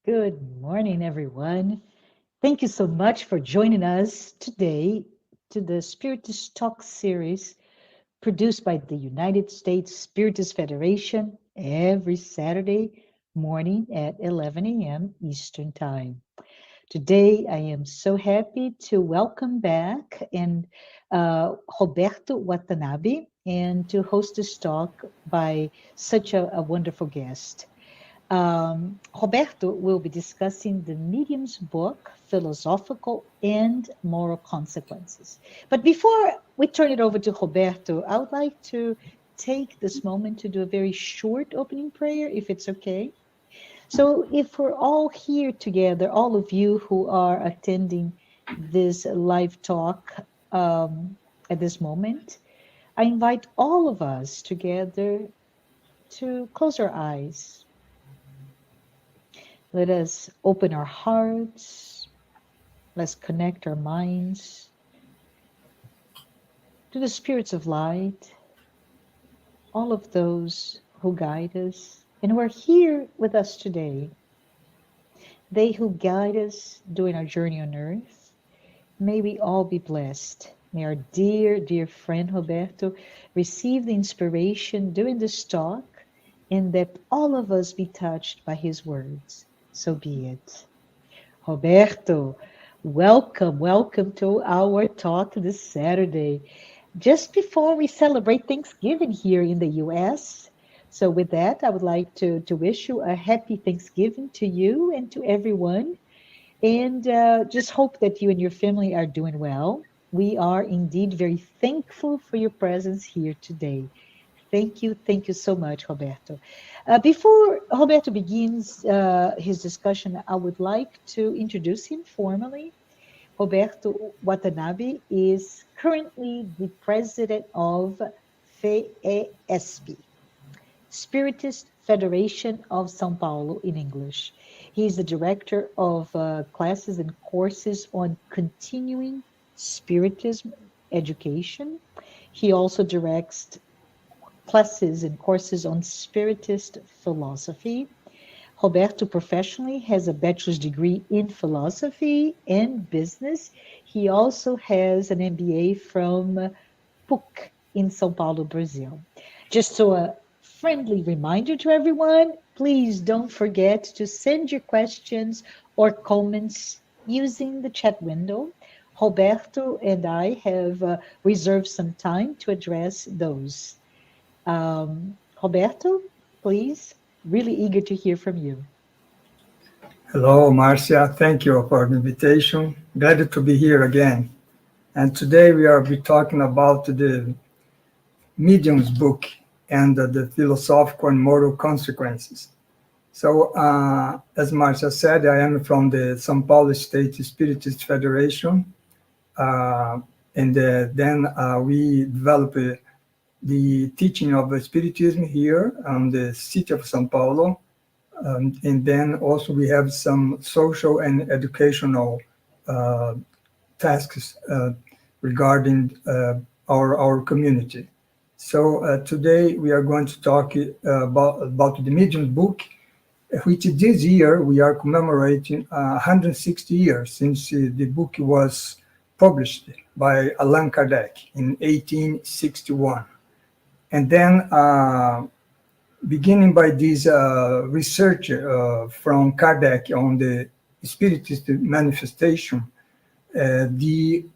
Good morning, everyone. Thank you so much for joining us today to the Spiritist Talk series produced by the United States Spiritist Federation every Saturday morning at 11 a.m. Eastern Time. Today, I am so happy to welcome back Roberto Watanabe and to host this talk by such a wonderful guest. Roberto will be discussing the medium's book, Philosophical and Moral Consequences. But before we turn it over to Roberto, I would like to take this moment to do a very short opening prayer, if it's okay. So if we're all here together, all of you who are attending this live talk at this moment, I invite all of us together to close our eyes. Let us open our hearts. Let's connect our minds to the spirits of light, all of those who guide us and who are here with us today. They who guide us during our journey on earth. May we all be blessed. May our dear, dear friend Roberto receive the inspiration during this talk, and that all of us be touched by his words. So be it. Roberto, welcome to our talk this Saturday, just before we celebrate Thanksgiving here in the U.S. So with that, I would like to wish you a happy Thanksgiving to you and to everyone, and just hope that you and your family are doing well. We are indeed very thankful for your presence here today. Thank you so much, Roberto. Before Roberto begins his discussion, I would like to introduce him formally. Roberto Watanabe is currently the president of FESP, Spiritist Federation of São Paulo in English. He is the director of classes and courses on continuing Spiritism education. He also directs classes and courses on Spiritist philosophy. Roberto professionally has a bachelor's degree in philosophy and business. He also has an MBA from PUC in São Paulo, Brazil. Just so a friendly reminder to everyone, please don't forget to send your questions or comments using the chat window. Roberto and I have reserved some time to address those. Roberto, please, really eager to hear from you. Hello, Marcia. Thank you for the invitation. Glad to be here again. And today we are talking about the Medium's book and the philosophical and moral consequences. So, as Marcia said, I am from the São Paulo State Spiritist Federation. And then we developed the teaching of Spiritism here in the city of São Paulo. And then also we have some social and educational tasks regarding our community. So today we are going to talk about the Medium's book, which this year we are commemorating 160 years since the book was published by Allan Kardec in 1861. And then beginning by this research from Kardec on the Spiritist manifestation,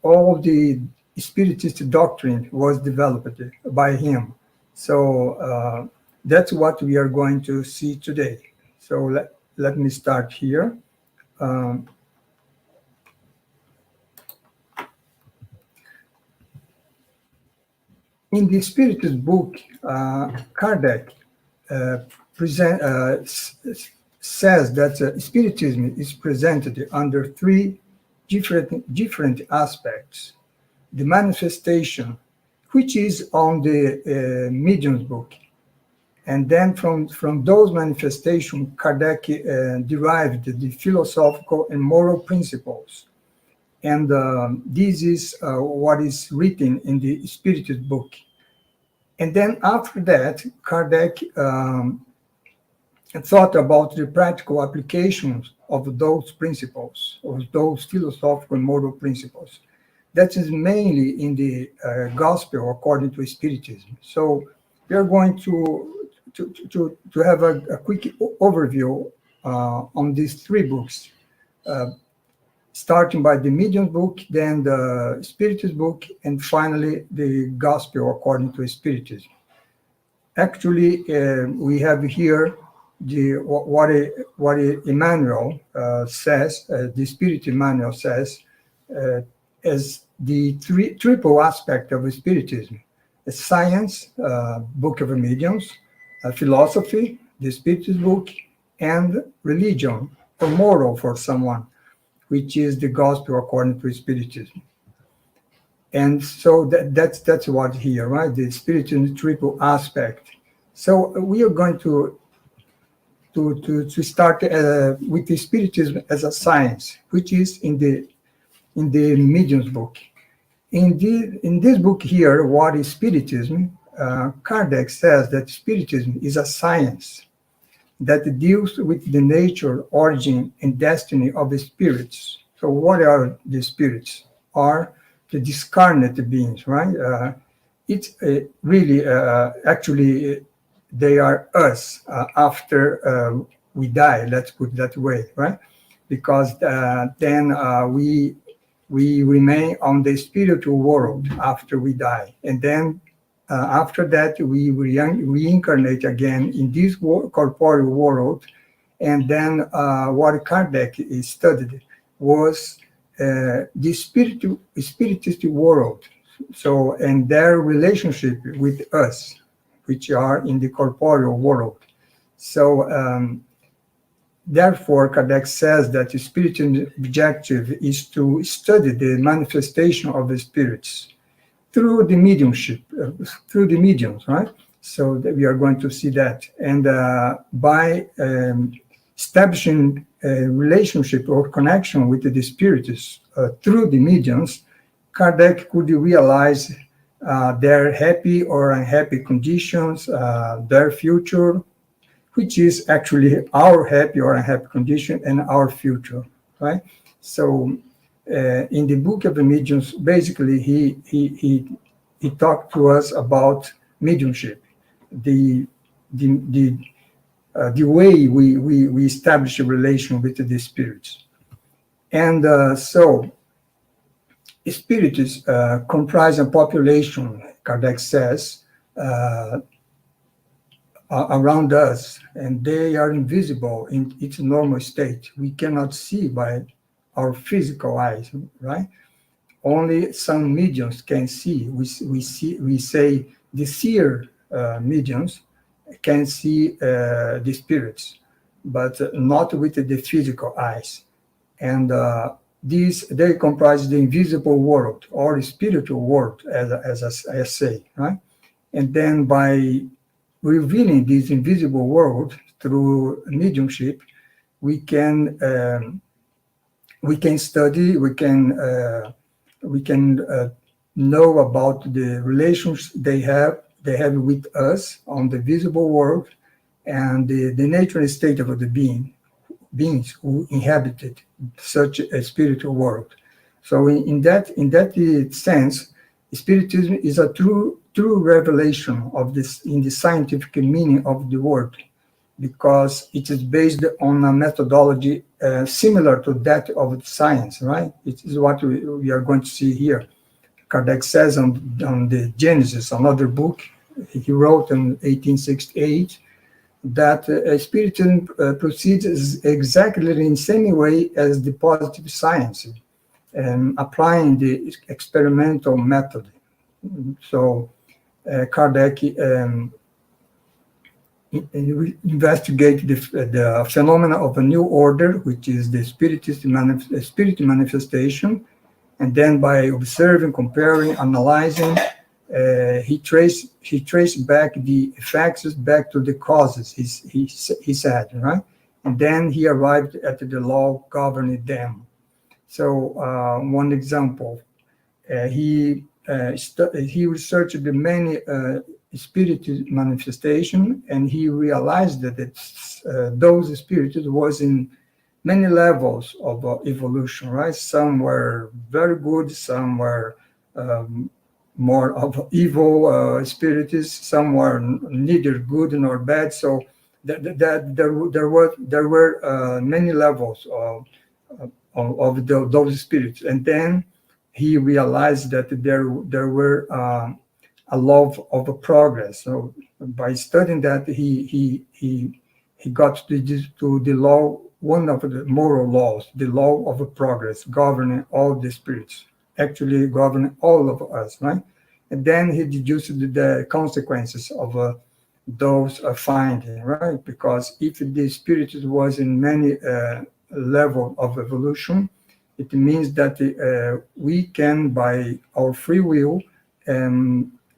all the Spiritist doctrine was developed by him. So that's what we are going to see today. So let me start here. In the Spiritist book, Kardec says that Spiritism is presented under three different aspects. The manifestation, which is on the Medium's book. And then from those manifestations, Kardec derived the philosophical and moral principles. And this is what is written in the Spiritist book. And then after that, Kardec thought about the practical applications of those principles, of those philosophical and moral principles. That is mainly in the Gospel according to Spiritism. So we are going to have a quick overview on these three books, starting by the Medium's book, then the Spiritist book, and finally the Gospel according to Spiritism. Actually, we have here what Emmanuel says, the Spirit Emmanuel says, as the triple aspect of Spiritism: science, Book of Mediums, philosophy, the Spiritist book, and religion or moral for someone, which is the Gospel according to Spiritism. And so that's what here, right? The Spiritism triple aspect. So we are going to start with the Spiritism as a science, which is in the Medium's book. In this book here, What is Spiritism? Kardec says that Spiritism is a science that deals with the nature, origin, and destiny of the spirits. So what are the spirits? Are the discarnate beings, right? It's really, actually, they are us after we die, let's put it that way, right? Because then we remain on the spiritual world after we die. And then after that, we reincarnate again in this corporeal world. And then what Kardec studied was the spiritist world. So, and their relationship with us, which are in the corporeal world. So, therefore, Kardec says that the spiritual objective is to study the manifestation of the spirits through the mediumship, through the mediums, right? So that we are going to see that. And by establishing a relationship or connection with the spirits through the mediums, Kardec could realize their happy or unhappy conditions, their future, which is actually our happy or unhappy condition and our future, right? So in the Book of the Mediums, basically he talked to us about mediumship, the way we establish a relation with the spirits. And so spirits comprise a population, Kardec says, around us, and they are invisible in its normal state. We cannot see by our physical eyes, right? Only some mediums can see. We say the seer mediums can see the spirits, but not with the physical eyes. And they comprise the invisible world or spiritual world, as I say, right? And then by revealing this invisible world through mediumship, we can study, we can know about the relations they have with us on the visible world, and the nature and state of the beings who inhabited such a spiritual world. So in that sense, Spiritism is a true revelation of this in the scientific meaning of the word, because it is based on a methodology similar to that of science, right? It is what we are going to see here. Kardec says on the Genesis, another book he wrote in 1868, that Spiritism proceeds exactly in the same way as the positive science, applying the experimental method. So Kardec investigate the phenomena of a new order, which is the spirit manifestation, and then by observing, comparing, analyzing, he traced back the effects back to the causes. He said, right, and then he arrived at the law governing them. So one example, he researched the many spirit manifestation, and he realized that those spirits was in many levels of evolution, right? Some were very good, some were more of evil spirits, some were neither good nor bad. So there were many levels of those spirits, and then he realized that there were a love of progress. So by studying that, he got to the law, one of the moral laws, the law of progress, governing all the spirits, actually governing all of us, right? And then he deduced the consequences of those findings, right? Because if the spirit was in many level of evolution, it means that we can, by our free will,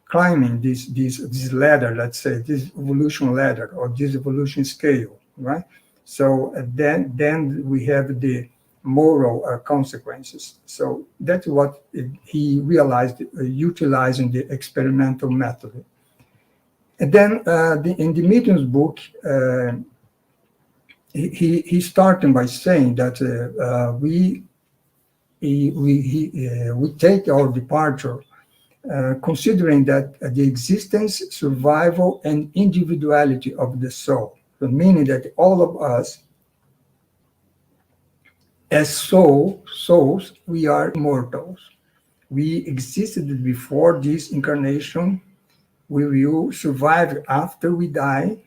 climbing this ladder, let's say, this evolution ladder or this evolution scale, right? So then we have the moral consequences. So that's what he realized utilizing the experimental method. And then in the medium's book, he started by saying that we take our departure considering that the existence, survival, and individuality of the soul, meaning that all of us, as souls, we are immortals. We existed before this incarnation. We will survive after we die,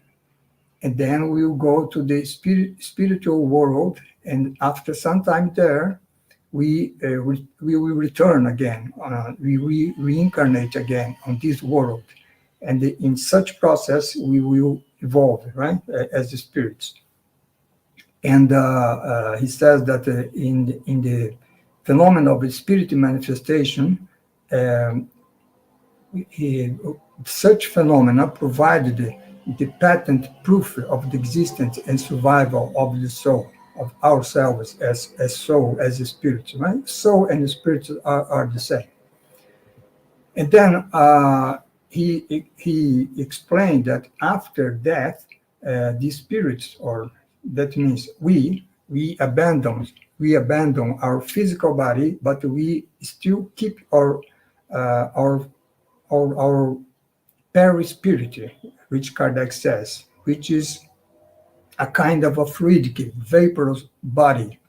and then we will go to the spiritual world, and after some time there, we will return again. We reincarnate again on this world, and in such process we will evolve, right, as the spirits. And he says that in the phenomenon of the spirit manifestation, such phenomena provided the patent proof of the existence and survival of the soul, of ourselves as soul, as a spirit, right? Soul and spirit are the same. And then he explained that after death, the spirits, or that means we abandon our physical body, but we still keep our perispirit, which Kardec says, which is a kind of a fluidic, vaporous body.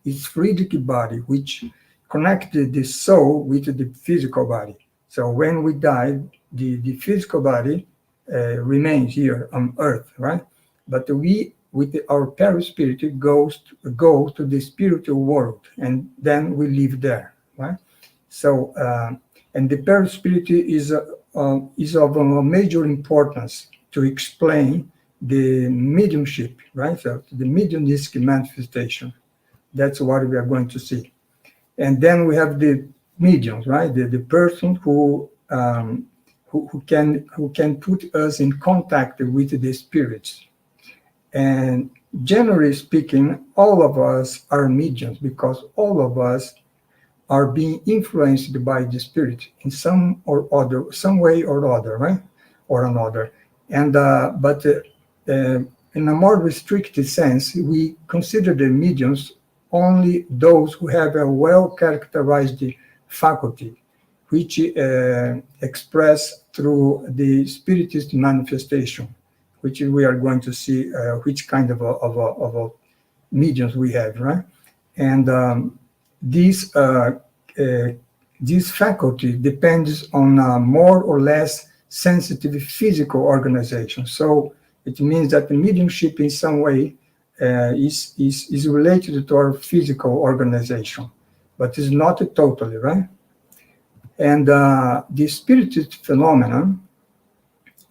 It's fluidic body which connected the soul with the physical body. So when we die, the physical body remains here on Earth, right? But we, with our perispirit, go to the spiritual world, and then we live there, right? So, and the perispirit is of a major importance to explain the mediumship, right? So the mediumistic manifestation. That's what we are going to see. And then we have the mediums, right? The person who can put us in contact with the spirits. And generally speaking, all of us are mediums because all of us are being influenced by the spirit in some way or other, right? Or another. And but in a more restricted sense, we consider the mediums only those who have a well-characterized faculty, which express through the spiritist manifestation, which we are going to see which kind of mediums we have, right? And this faculty depends on more or less sensitive physical organization. So it means that the mediumship in some way is related to our physical organization, but is not totally, right? And the spiritist phenomenon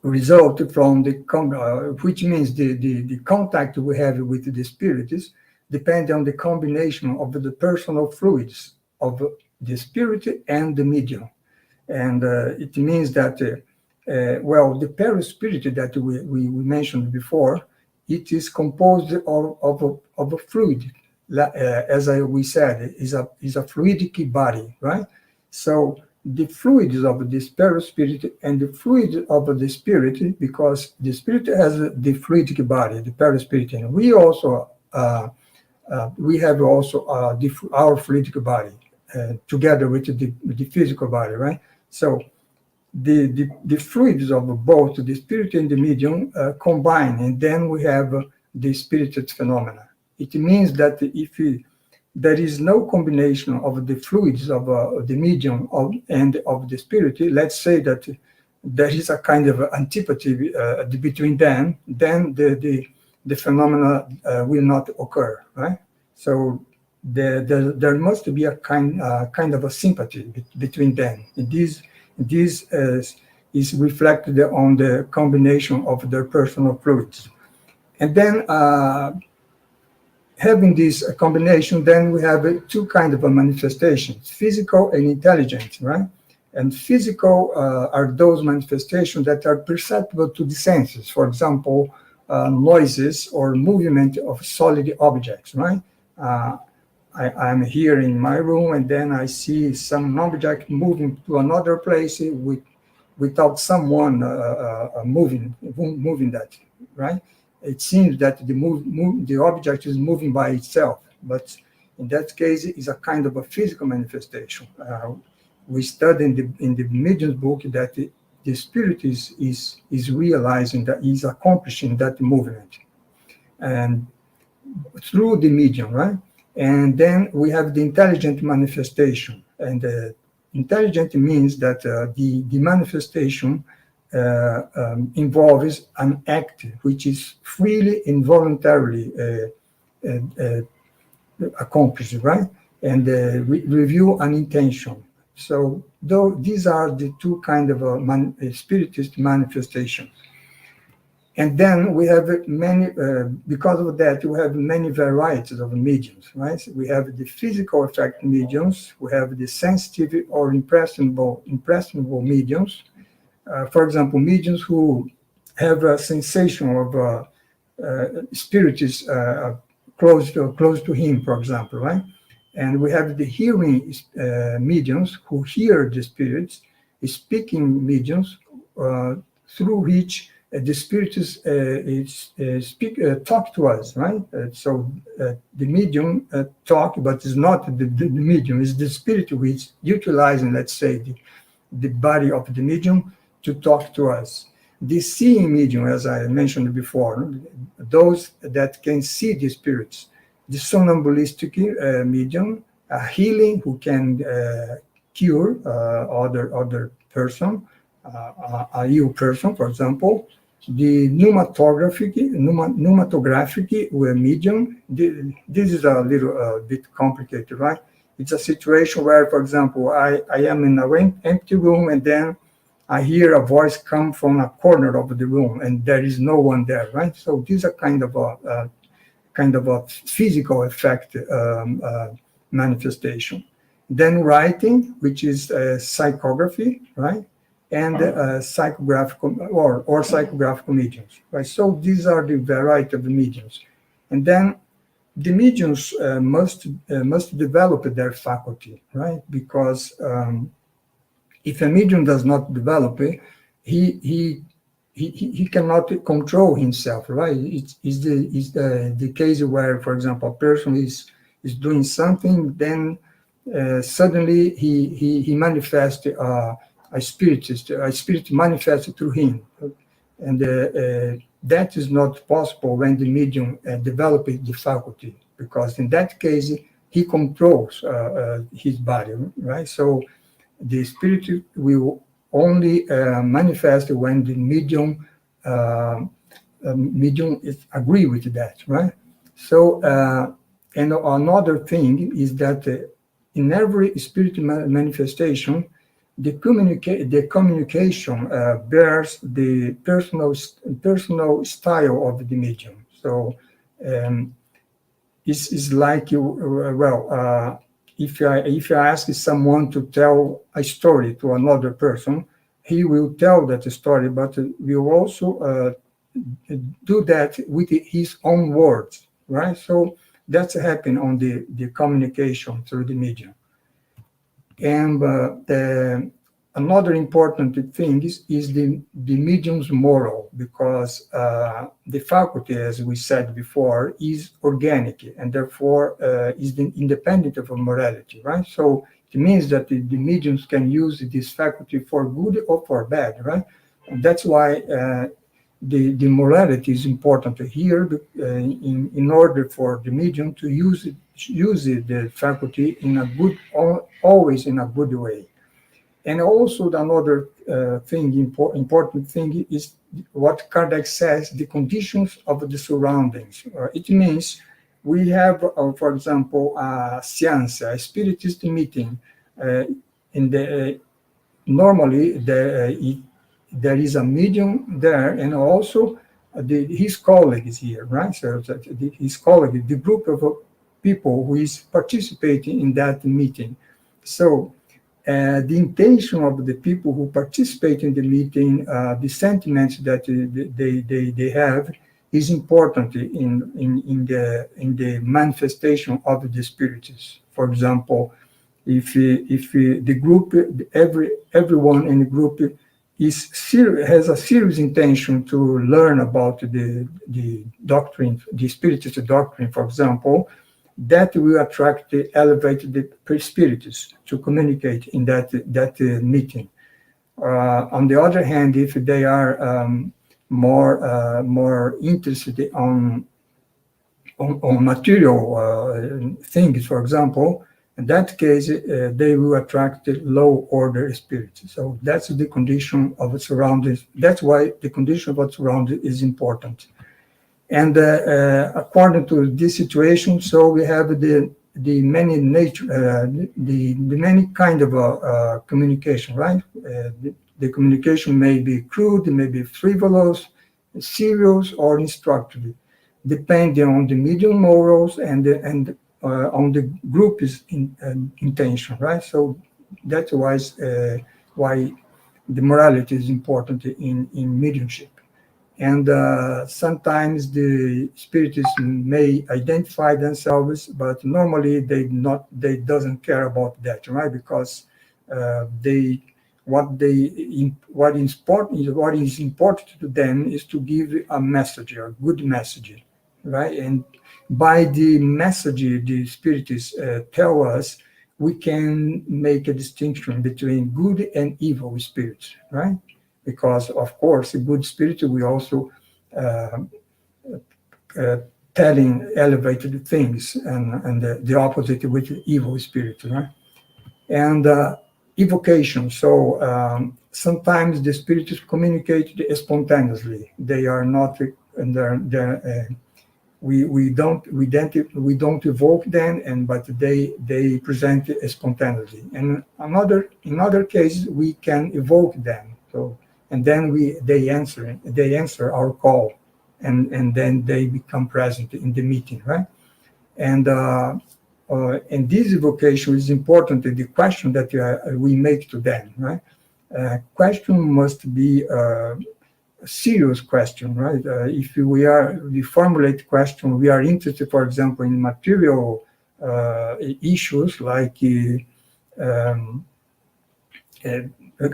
result from which means the contact we have with the spirits depend on the combination of the personal fluids of the spirit and the medium. And it means that, the perispirit that we mentioned before, it is composed of a fluid, as we said, is a fluidic body, right? So the fluids of this perispirit and the fluid of the spirit, because the spirit has the fluidic body, the perispirit, and we also we have also our fluidic body together with the physical body, right? So the fluids of both the spirit and the medium combine, and then we have the spirited phenomena. It means that if there is no combination of the fluids of the medium and of the spirit, let's say that there is a kind of antipathy between them, then the phenomena will not occur, right? So there must be a kind of a sympathy between them. This is reflected on the combination of their personal fluids. And then having this combination, then we have two kinds of manifestations, physical and intelligent, right? And physical are those manifestations that are perceptible to the senses. For example, noises or movement of solid objects, right? I'm here in my room, and then I see some object moving to another place without someone moving that, right? It seems that the object is moving by itself, but in that case, it's a kind of a physical manifestation. We study in the medium's book that the spirit is realizing that he's accomplishing that movement, and through the medium, right? And then we have the intelligent manifestation, and intelligent means that the manifestation involves an act which is freely and voluntarily accomplished, right? And review an intention. So these are the two kinds of spiritist manifestations. And then we have many, because of that, we have many varieties of mediums, right? So we have the physical effect mediums, we have the sensitive or impressionable mediums. For example, mediums who have a sensation of spirit is close to him, for example, right? And we have the hearing mediums who hear the spirits, speaking mediums through which the spirits talk to us, right? So the medium talk, but it's not the medium, it's the spirit who is utilizing, let's say, the body of the medium to talk to us. The seeing medium, as I mentioned before, those that can see the spirits. The somnambulistic medium, a healing who can cure other person, a ill person, for example, the pneumatographic medium, this is a little bit complicated, right? It's a situation where, for example, I am in an empty room, and then I hear a voice come from a corner of the room, and there is no one there, right? So this is a kind of a physical effect manifestation. Then writing, which is psychography, right? And psychographical or psychographical mediums, right? So these are the variety of the mediums. And then the mediums must develop their faculty, right? Because if a medium does not develop it, he cannot control himself, right? It's the case where, for example, a person is doing something, then suddenly he manifests a spirit manifests through him, and that is not possible when the medium develops the faculty, because in that case he controls his body, right? So the spirit will only manifest when the medium is agree with that, right? So and another thing is that in every spirit manifestation, the communication bears the personal style of the medium. So it's like if I ask someone to tell a story to another person, he will tell that story, but will also do that with his own words, right? So that's happening on the communication through the medium. And another important thing is the medium's moral, because the faculty, as we said before, is organic and therefore is independent of morality, right? So it means that the mediums can use this faculty for good or for bad, right? And that's why the morality is important here in order for the medium to use the faculty in a good, always in a good way. And also another important thing is what Kardec says, the conditions of the surroundings. It means we have, for example, a seance, a spiritist meeting. Normally there is a medium there, and also his colleague is here, right? So his colleague, the group of people who is participating in that meeting. So the intention of the people who participate in the meeting, the sentiments that they have, is important in the manifestation of the spirits. For example, if the group, everyone in the group has a serious intention to learn about the doctrine, the spiritist doctrine, for example, that will attract the elevated spirits to communicate in that meeting. On the other hand, if they are more interested on material things, for example, in that case, they will attract the low order spirits. So that's the condition of the surroundings. That's why the condition of the surroundings is important. And according to this situation, so we have the many nature, the many kind of communication, right? The communication may be crude, may be frivolous, serious, or instructive, depending on the medium morals and on the group's intention, right? So that's why the morality is important in mediumship. And sometimes the spiritists may identify themselves, but normally they doesn't care about that, right? Because what is important to them is to give a message, a good message, right? And by the message the spiritists tell us, we can make a distinction between good and evil spirits, right? Because, of course, a good spirit will also telling elevated things, and the opposite with evil spirit, right? And evocation. So sometimes the spirits communicate spontaneously. They are not, we don't evoke them, but they present spontaneously. And in other cases we can evoke them. So and then they answer our call, and then they become present in the meeting, right? And this evocation is important in the question that we make to them, right? Question must be a serious question, right? If we formulate question, we are interested, for example, in material issues like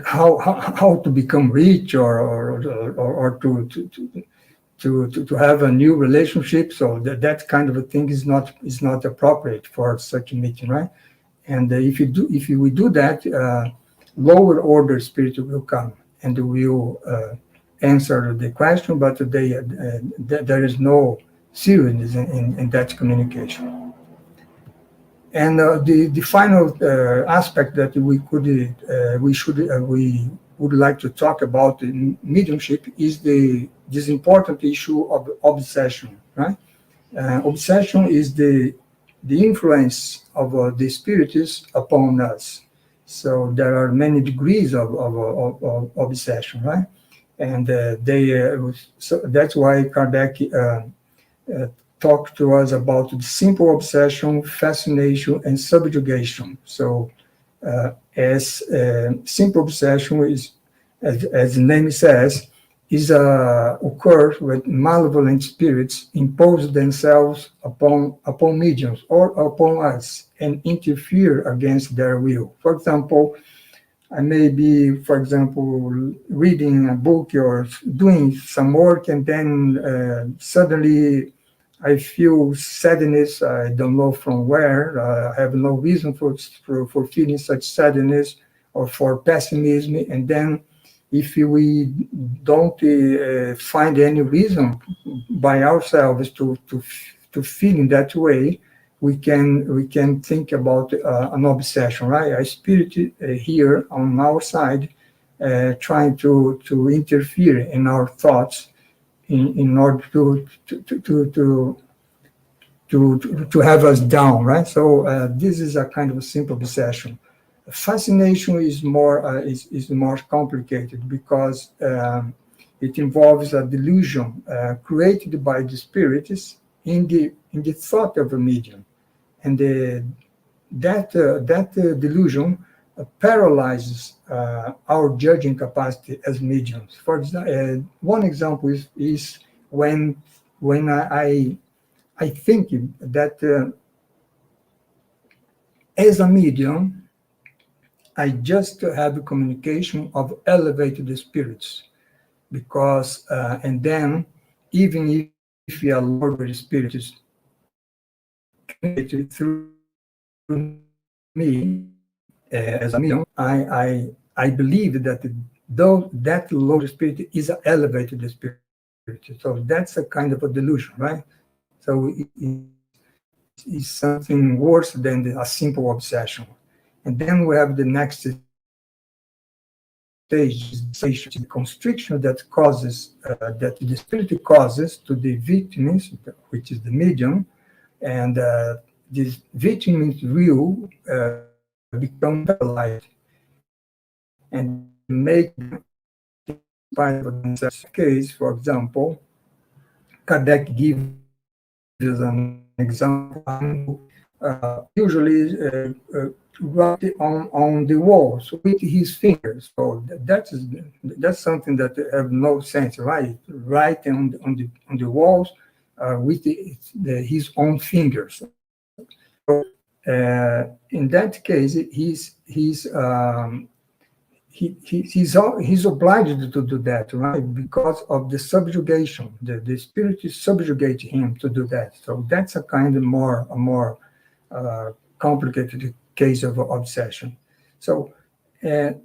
how to become rich or to have a new relationship. So that kind of a thing is not appropriate for such a meeting, right? And if we do that, lower order spirit will come and will answer the question, but there is no seriousness in that communication. And the final aspect that we would like to talk about in mediumship is this important issue of obsession, right? Obsession is the influence of the spirits upon us. So there are many degrees of obsession, right? And so that's why Kardec talked to us about the simple obsession, fascination, and subjugation. So as simple obsession is, as the name says, occurs when malevolent spirits impose themselves upon mediums or upon us and interfere against their will. For example, I may be, for example, reading a book or doing some work, and then suddenly I feel sadness. I don't know from where. I have no reason for feeling such sadness or for pessimism. And then if we don't find any reason by ourselves to feel in that way, we can think about an obsession, right? A spirit here on our side trying to interfere in our thoughts in order to have us down, right? So this is a kind of a simple obsession. Fascination is more complicated because it involves a delusion created by the spirits in the thought of a medium, and that delusion paralyzes our judging capacity as mediums. For example, one example is when I think that as a medium, I just have a communication of elevated spirits, because and then even if we are lower spirits communicated through me as a medium, I believe that that lower spirit is an elevated spirit. So that's a kind of a delusion, right? So it's something worse than a simple obsession. And then we have the next stage, the constriction that causes, that the spirit causes to the victims, which is the medium, and this victim's will become paralyzed and make part of themselves. Case, for example, Kardec gives an example. Usually write on the walls with his fingers. So that's something that have no sense, right? Write on the walls with his own fingers. So in that case, he's obliged to do that, right? Because of the subjugation, the spirit subjugate him to do that. So that's a kind of more complicated case of obsession. So by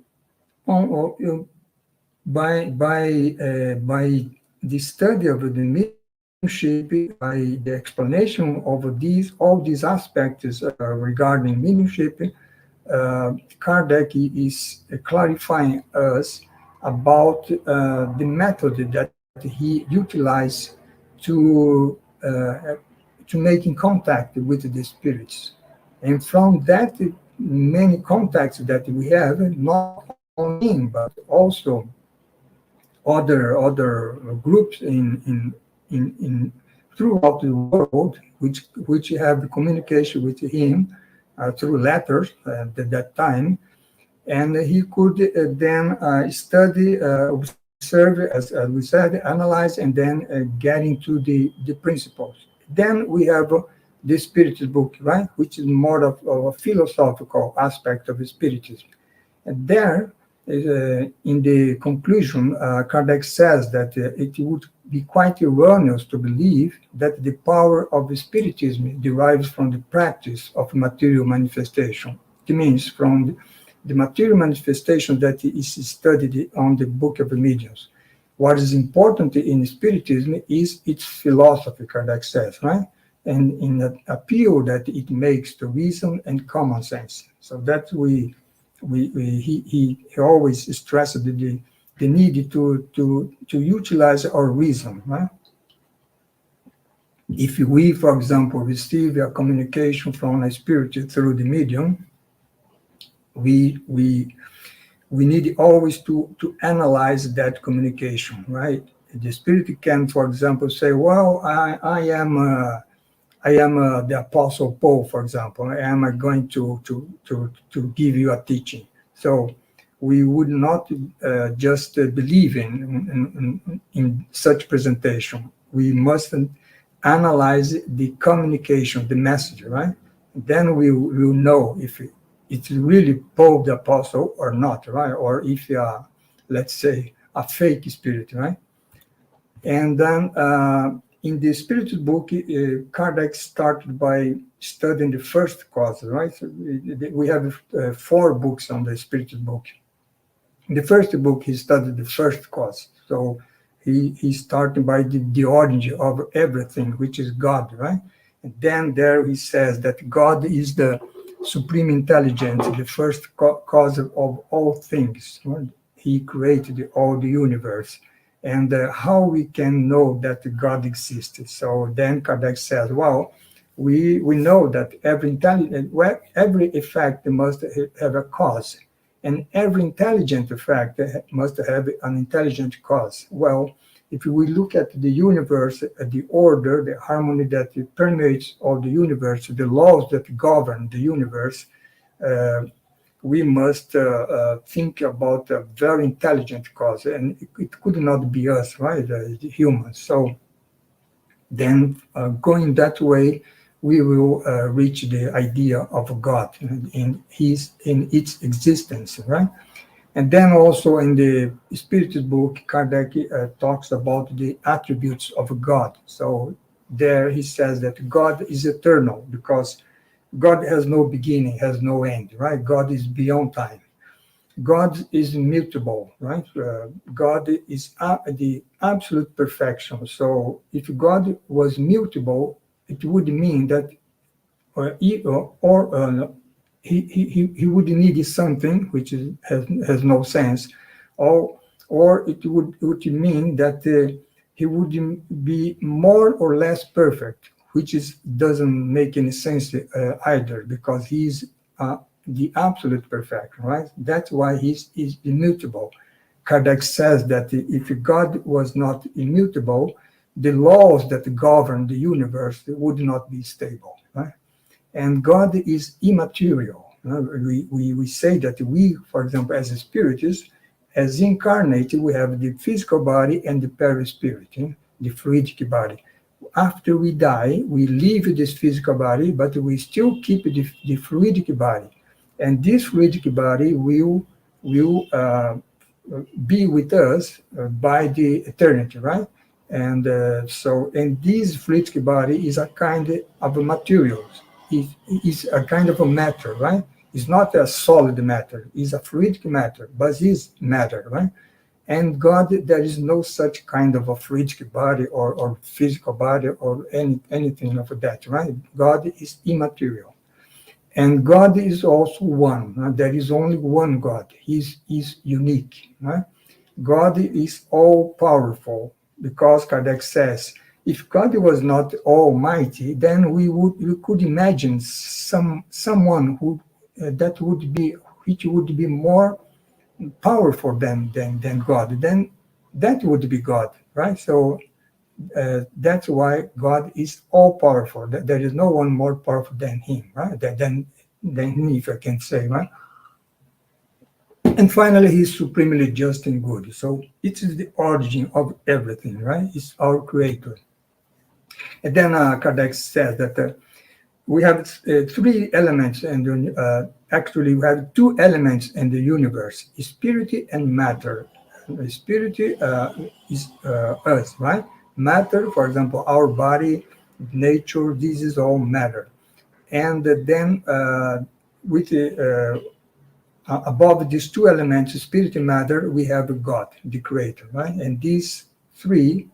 the study of the mediumship, by the explanation of all these aspects regarding mediumship, Kardec is clarifying us about the method that he utilized to make in contact with the spirits. And from that many contacts that we have, not only him, but also other groups in throughout the world, which have communication with him through letters at that time, and he could then study, observe, as we said, analyze, and then get into the principles. Then we have the Spiritist book, right, which is more of a philosophical aspect of Spiritism. And there, in the conclusion, Kardec says that it would be quite erroneous to believe that the power of Spiritism derives from the practice of material manifestation. It means from the material manifestation that is studied on the Book of the Mediums. What is important in Spiritism is its philosophy, Kardec says, right? And in the appeal that it makes to reason and common sense. So that he always stressed the need to utilize our reason, right? If we, for example, receive a communication from a spirit through the medium, we need always to analyze that communication, right? The spirit can, for example, say, well, I am the Apostle Paul, for example. I am going to give you a teaching. So we would not just believe in such presentation. We must analyze the communication, the message, right? Then we will know if it's really Paul the Apostle or not, right? Or if you are, let's say, a fake spirit, right? And then in the Spiritist book, Kardec started by studying the first cause, right? So we have 4 books on the Spiritist book. In the first book, he studied the first cause. So he started by the origin of everything, which is God, right? And then there he says that God is the supreme intelligence, the first cause of all things. Right? He created all the universe. And how we can know that God exists. So then Kardec says, well, we know that every effect must have a cause, and every intelligent effect must have an intelligent cause. Well, if we look at the universe, the order, the harmony that permeates all the universe, the laws that govern the universe, we must think about a very intelligent cause, and it could not be us, right, the humans. So then going that way, we will reach the idea of God in its existence, right? And then also in the Spiritist book, Kardec talks about the attributes of God. So there he says that God is eternal because God has no beginning, has no end, right? God is beyond time. God is immutable, right? God is the absolute perfection. So if God was mutable, it would mean that he would need something which has no sense, or it would mean that he would be more or less perfect, which doesn't make any sense either, because he's the absolute perfection, right? That's why he's immutable. Kardec says that if God was not immutable, the laws that govern the universe would not be stable, right? And God is immaterial. We say that we, for example, as a spiritist, as incarnated, we have the physical body and the perispirit, the fluidic body. After we die, we leave this physical body, but we still keep the fluidic body. And this fluidic body will be with us by the eternity, right? And and this fluidic body is a kind of a material. It is a kind of a matter, right? It's not a solid matter. It's a fluidic matter, but it's matter, right? And God, there is no such kind of a fluidic body or physical body or anything of that, right? God is immaterial. And God is also one. There is only one God. He's unique. Right? God is all-powerful, because Kardec says, if God was not almighty, then we could imagine someone who which would be more powerful than God. Then that would be God, right? So that's why God is all-powerful. There is no one more powerful than Him, right? Than Him, if I can say, right? And finally, He is supremely just and good. So it is the origin of everything, right? It's our Creator. And then Kardec says that we have three elements, and actually we have two elements in the universe: spirit and matter. Spirit is us, right? Matter, for example, our body, nature, this is all matter. And then with above these two elements, spirit and matter, we have God, the Creator, right? And these three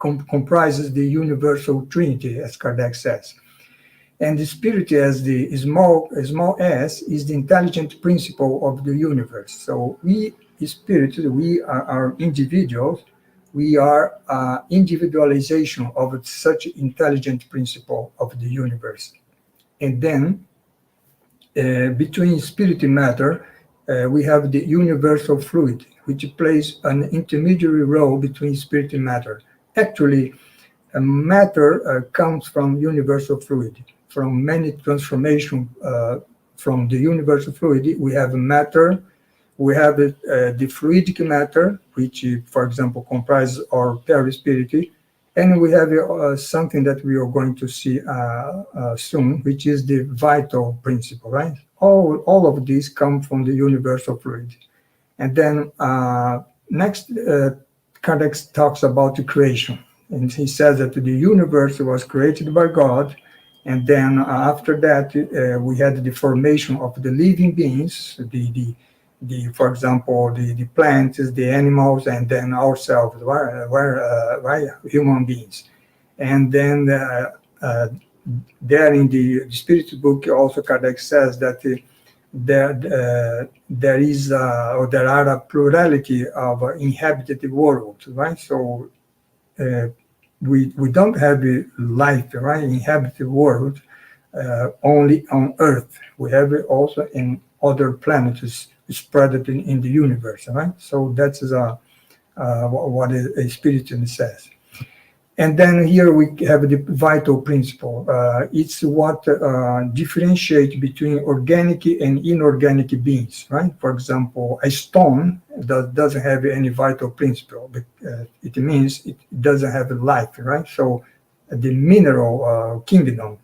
comprises the universal Trinity, as Kardec says. And the spirit, as the small s, is the intelligent principle of the universe. So we, spirit, we are individuals. We are individualization of such intelligent principle of the universe. And then between spirit and matter, we have the universal fluid, which plays an intermediary role between spirit and matter. Actually, matter comes from universal fluid. From many transformations from the universal fluid, we have matter, we have the fluidic matter, which, for example, comprises our perispirit, and we have something that we are going to see soon, which is the vital principle, right? All of these come from the universal fluid. And then next, Kardec talks about the creation. And he says that the universe was created by God, and then after that we had the formation of the living beings, for example, the plants, the animals, and then ourselves, were human beings. And then there in the Spirit book, also Kardec says that there is or there are a plurality of inhabited worlds, right? So we don't have a life, right, inhabited world only on Earth. We have it also in other planets spread in the universe, right? So that's what a Spiritism says. And then here we have the vital principle. It's what differentiates between organic and inorganic beings, right? For example, a stone doesn't have any vital principle. It means it doesn't have life, right? So the mineral kingdom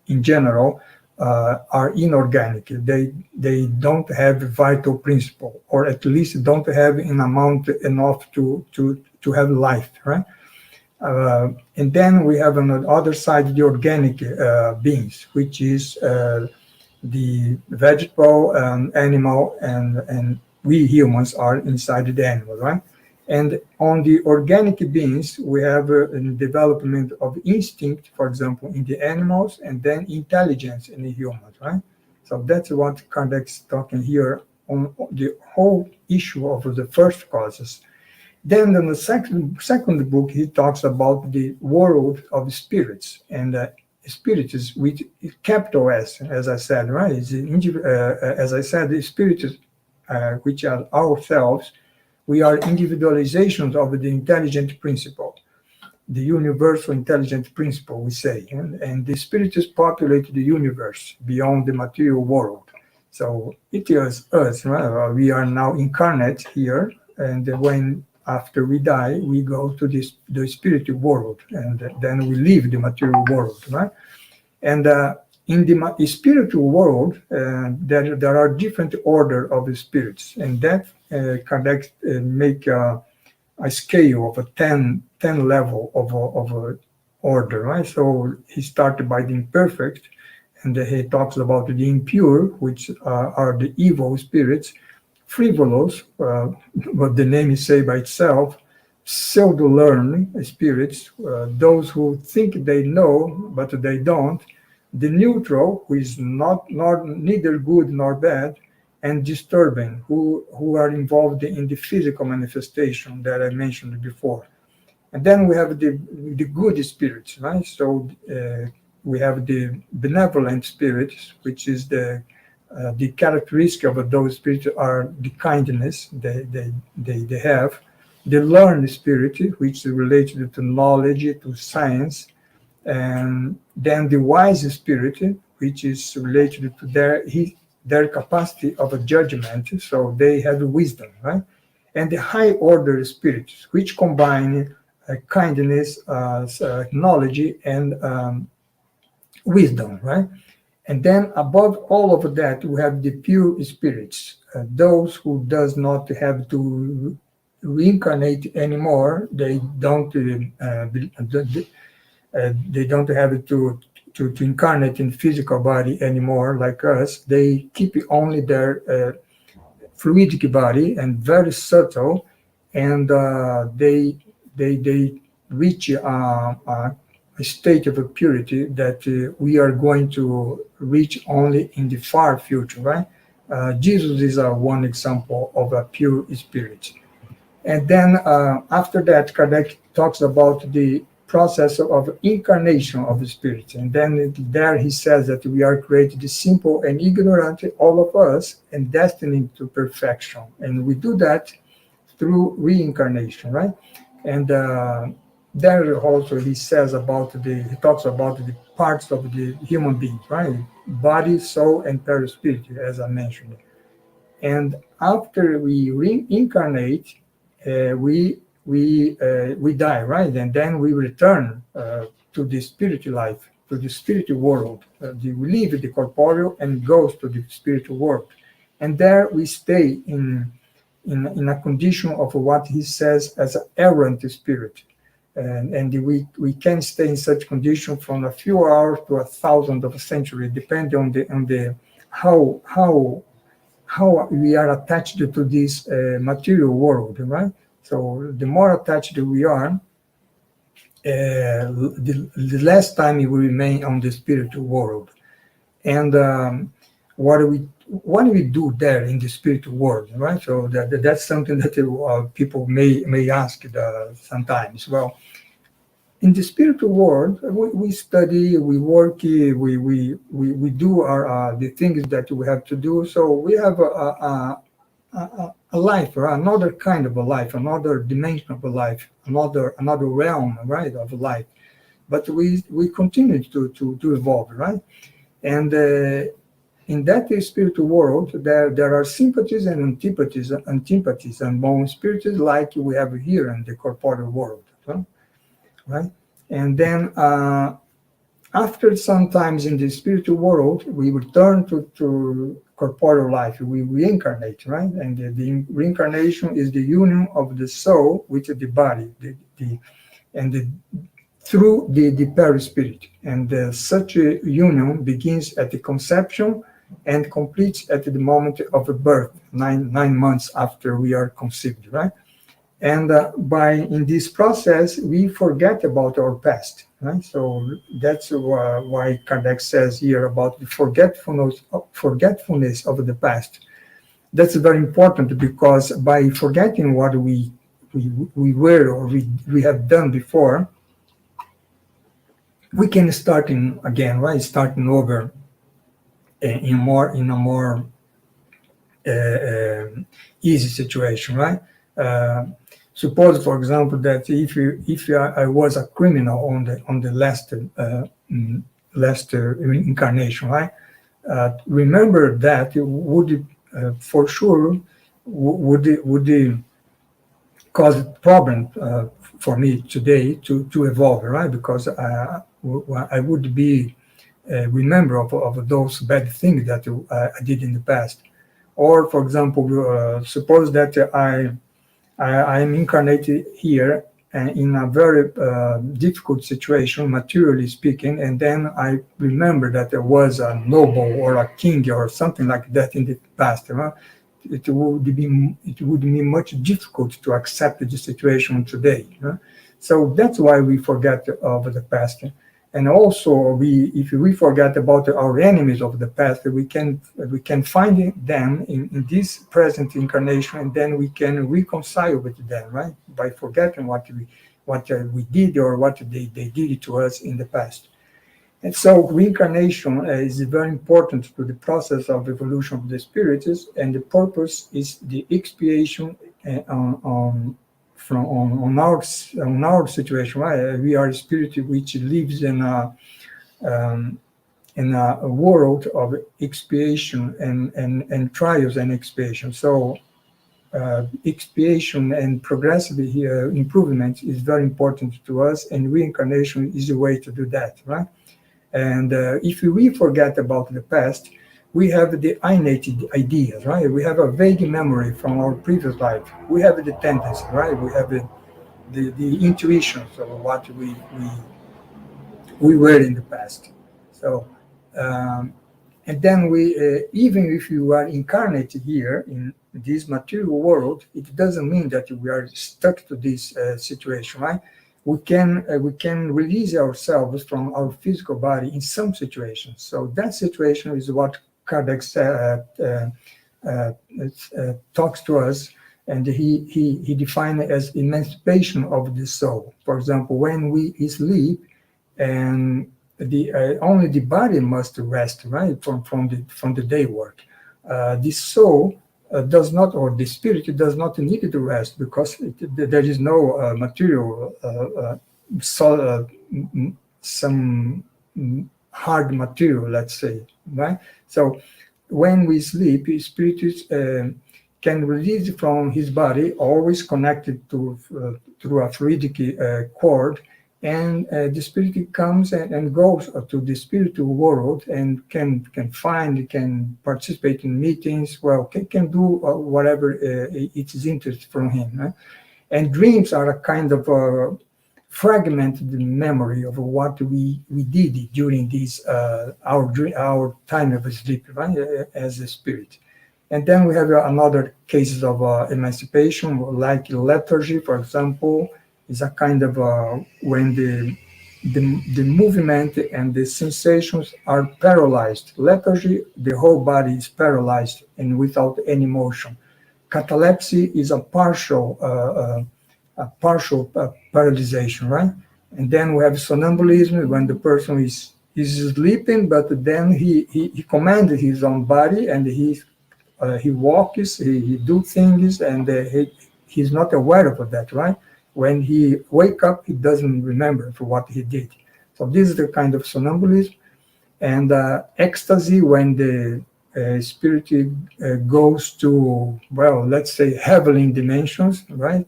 in general are inorganic. They don't have vital principle, or at least don't have an amount enough to have life, right? And then we have on the other side the organic beings, which is the vegetable, animal, and we humans are inside the animal, right? And on the organic beings, we have development of instinct, for example, in the animals, and then intelligence in the humans, right? So that's what Kardec is talking here on the whole issue of the first causes. Then in the second book, he talks about the world of spirits, and spirits with capital S, as I said, right? As I said, the spirits, which are ourselves, we are individualizations of the intelligent principle, the universal intelligent principle, we say, and the spirits populate the universe beyond the material world. So it is us, right? We are now incarnate here, and when after we die, we go to the spiritual world, and then we leave the material world, right? And in the spiritual world, there are different order of the spirits, and that Kardec make a scale of a 10 level of order, right? So he started by the imperfect, and he talks about the impure, which are the evil spirits, frivolous, what the name is say by itself, pseudo-learning spirits, those who think they know, but they don't, the neutral, who is neither good nor bad, and disturbing, who are involved in the physical manifestation that I mentioned before. And then we have the good spirits, right? So we have the benevolent spirits, which is the characteristic of those spirits are the kindness they have. The learned spirit, which is related to knowledge, to science, and then the wise spirit, which is related to their capacity of a judgment, so they have wisdom, right? And the high order spirits, which combine kindness, knowledge, and wisdom, right? And then above all of that, we have the pure spirits, those who does not have to reincarnate anymore. They don't have to incarnate in physical body anymore like us. They keep only their fluidic body and very subtle, and they reach a state of purity that we are going to reach only in the far future, right? Jesus is one example of a pure spirit. And then after that, Kardec talks about the process of incarnation of the spirit. And then there he says that we are created simple and ignorant, all of us, and destined to perfection. And we do that through reincarnation, right? And there also he talks about the parts of the human being, right? Body, soul, and perispirit, as I mentioned. And after we reincarnate, we die, right? And then we return to the spirit life, to the spirit world. We leave the corporeal and goes to the spiritual world. And there we stay in a condition of what he says as an errant spirit. And we can stay in such condition from a few hours to 1,000 of a century, depending on the how we are attached to this material world, right? So the more attached we are, the less time we remain on the spiritual world. And what do we do there in the spiritual world, right? So that's something that people may ask sometimes. Well, in the spiritual world, we study, we work, we do the things that we have to do. So we have a life, or another kind of a life, another dimension of a life, another realm, right, of life. But we continue to evolve, right? And in that spiritual world, there are sympathies and antipathies among spirits, like we have here in the corporeal world, right? And then after some times in the spiritual world, we return to corporeal life. We reincarnate, right? And the reincarnation is the union of the soul with the body, through the perispirit. And such a union begins at the conception and completes at the moment of birth, nine months after we are conceived, right? And in this process, we forget about our past, right? So that's why Kardec says here about the forgetfulness of the past. That's very important, because by forgetting what we were or we have done before, we can start again, right? Starting over in a more easy situation, right? Suppose, for example, that if I was a criminal on the last incarnation, right? Remember that it would for sure would cause a problem for me today to evolve, right? Because I would be remember of those bad things that I did in the past. Or, for example, suppose that I am incarnated here in a very difficult situation, materially speaking, and then I remember that there was a noble or a king or something like that in the past. It would be much difficult to accept the situation today. So that's why we forget of the past. And also, if we forget about our enemies of the past, we can find them in this present incarnation, and then we can reconcile with them, right? By forgetting what we did or what they did to us in the past. And so reincarnation is very important to the process of evolution of the spirits, and the purpose is the expiation on our situation, right? We are a spirit which lives in a world of expiation and trials and expiation. So expiation and progressive improvement is very important to us, and reincarnation is a way to do that, right? And if we forget about the past, we have the innate ideas, right? We have a vague memory from our previous life. We have the tendency, right? We have the intuitions of what we were in the past. So, and then even if you are incarnated here in this material world, it doesn't mean that we are stuck to this situation, right? We can release ourselves from our physical body in some situations. So that situation is what Kardec talks to us, and he defined it as emancipation of the soul. For example, when we sleep, and only the body must rest, right, from the day work. The soul does not, or the spirit does not need to rest, because there is no material, some hard material, let's say, right? So when we sleep, spirit can release from his body, always connected to through a fluidic cord, and the spirit comes and goes to the spiritual world, and can participate in meetings, can do whatever it is interest from him. Right? And dreams are a kind of fragmented memory of what we did during this our time of sleep, right, as a spirit. And then we have another cases of emancipation, like lethargy, for example, is a kind of when the movement and the sensations are paralyzed. Lethargy, the whole body is paralyzed and without any motion. Catalepsy is a partial paralyzation, right? And then we have somnambulism, when the person is sleeping, but then he commands his own body, and he walks, he do things, and he's not aware of that, right? When he wake up, he doesn't remember for what he did. So this is the kind of somnambulism. And ecstasy, when the spirit goes to, let's say, heavenly dimensions, right?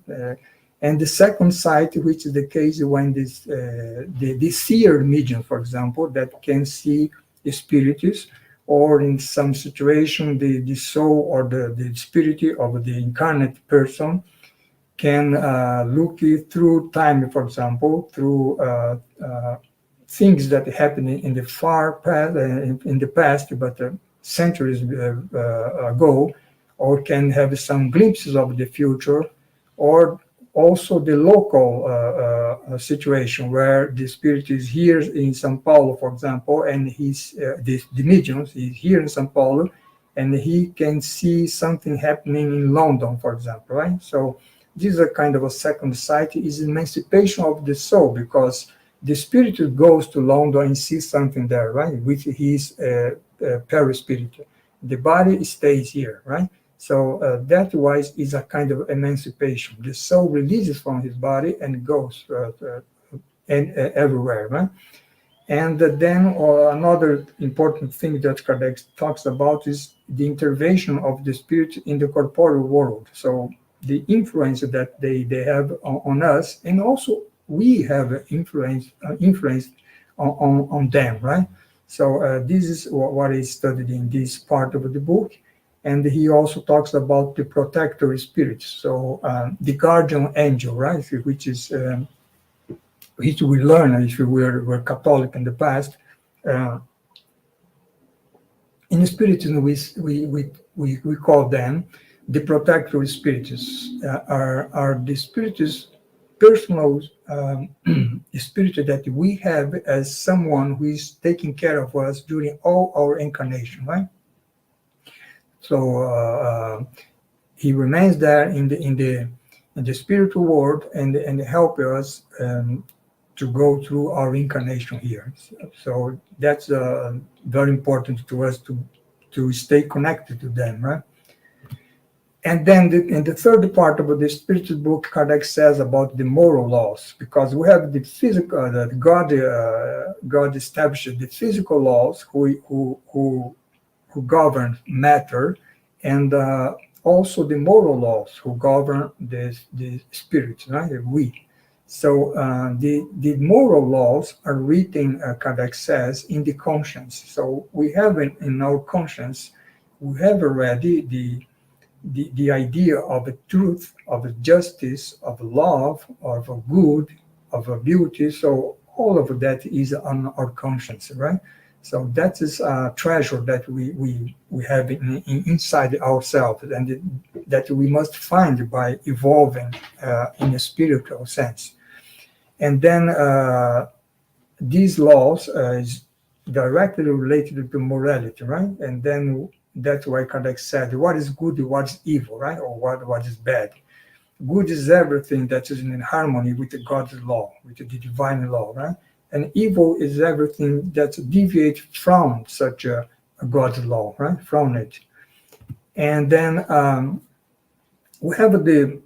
And the second sight, which is the case when the seer medium, for example, that can see the spirits, or in some situation, the soul or the spirit of the incarnate person can look through time, for example, through things that happened in the far past, in the past, but centuries ago, or can have some glimpses of the future, or also the local situation where the spirit is here in São Paulo, for example, and the medium is here in São Paulo, and he can see something happening in London, for example, right? So this is a kind of a second sight, is emancipation of the soul, because the spirit goes to London and sees something there, right, with his perispirit. The body stays here, right? So that wise is a kind of emancipation. The soul releases from his body and goes everywhere, right? And then another important thing that Kardec talks about is the intervention of the spirit in the corporeal world. So the influence that they have on us, and also we have influence on them, right? So this is what is studied in this part of the book. And he also talks about the protector spirit, so the guardian angel, right, which we learn if we were Catholic in the past. In Spiritism, we call them the protector spirits, are the spirits' personal spirit that we have as someone who is taking care of us during all our incarnation, right? So he remains there in the spiritual world and help us to go through our incarnation here. So that's very important to us to stay connected to them, right? And then in the third part of the spiritual book, Kardec says about the moral laws, because we have the physical, that God established the physical laws who govern matter, and also the moral laws who govern the spirit, right? We. So the moral laws are written, Kardec says, in the conscience. So we have in our conscience, we have already the idea of a truth, of a justice, of love, of a good, of a beauty. So all of that is on our conscience, right? So that is a treasure that we have inside ourselves, and that we must find by evolving in a spiritual sense. And then these laws is directly related to morality, right? And then that's why Kardec said, what is good, what is evil, right? Or what is bad. Good is everything that is in harmony with the God's law, with the divine law, right? And evil is everything that deviates from such a God's law, right? From it. And then we have the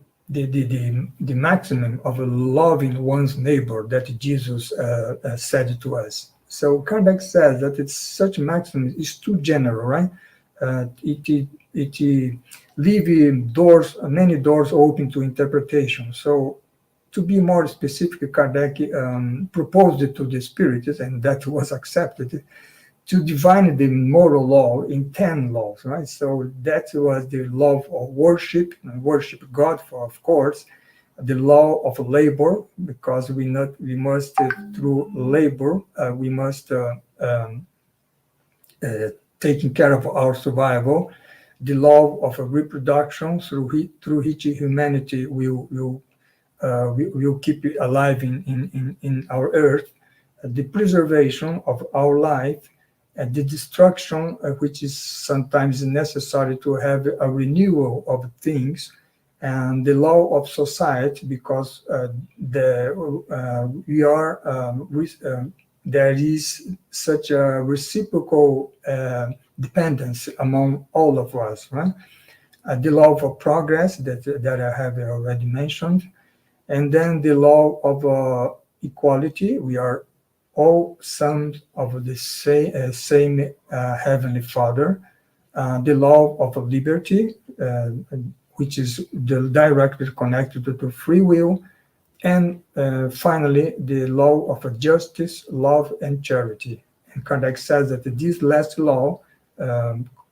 maximum of loving one's neighbor that Jesus said to us. So Kardec says that it's such a maximum is too general, right? It leaves many doors open to interpretation. So to be more specific, Kardec proposed it to the spiritists, and that was accepted, to divine the moral law in 10 laws, right? So that was the law of worship, and worship God, for, of course, the law of labor, because we must through labor, we must taking care of our survival, the law of reproduction, through which humanity will keep it alive in our earth, the preservation of our life, and the destruction, which is sometimes necessary to have a renewal of things, and the law of society, because there is such a reciprocal dependence among all of us, right? The law of progress that I have already mentioned, and then the law of equality. We are all sons of the same Heavenly Father. The law of liberty, which is directly connected to free will. And finally, the law of justice, love, and charity. And Kardec says that this last law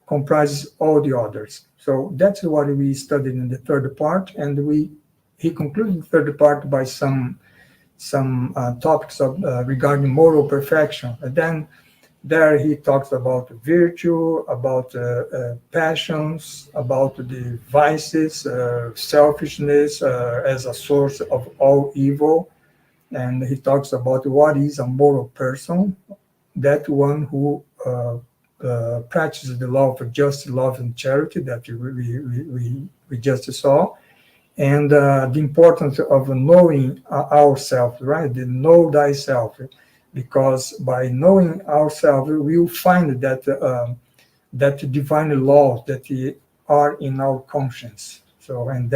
comprises all the others. So that's what we studied in the third part, and he concluded the third part by some topics regarding moral perfection. And then there he talks about virtue, about passions, about the vices, selfishness as a source of all evil. And he talks about what is a moral person, that one who practices the law of justice, love, and charity that we just saw. And the importance of knowing ourselves, right? The know thyself, because by knowing ourselves, we will find that divine laws that are in our conscience. So, and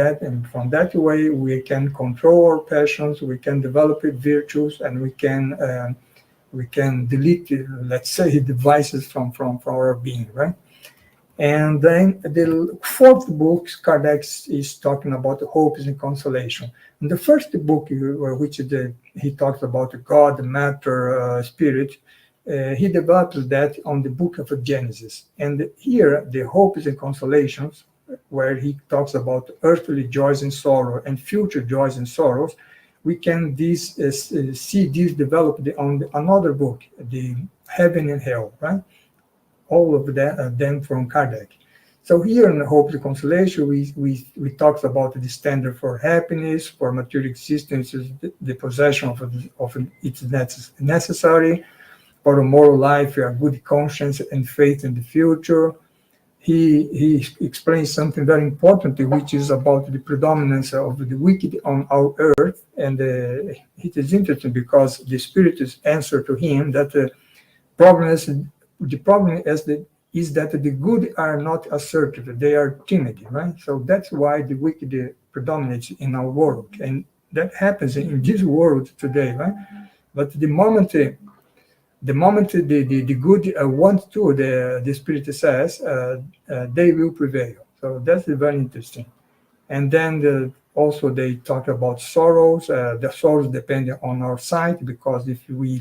from that way, we can control our passions, we can develop virtues, and we can delete, let's say, the vices from our being, right? And then the fourth book, Kardec is talking about hopes and consolation. In the first book, which he talks about God, matter, spirit, he develops that on the book of Genesis. And here, the hopes and consolations, where he talks about earthly joys and sorrow and future joys and sorrows, we can see this developed on another book, the Heaven and Hell, right? All of them from Kardec. So here in Hope and Consolation, we talked about the standard for happiness, for material existence is the possession of its necessary, for a moral life, a good conscience and faith in the future. He explains something very important, which is about the predominance of the wicked on our earth. And it is interesting because the Spiritist answer to him that the problem is that the good are not assertive, they are timid, right? So that's why the wicked predominates in our world. And that happens in this world today, right? But the moment the good want to, the Spirit says, they will prevail. So that's very interesting. And then also they talk about sorrows. The sorrows depend on our side, because if we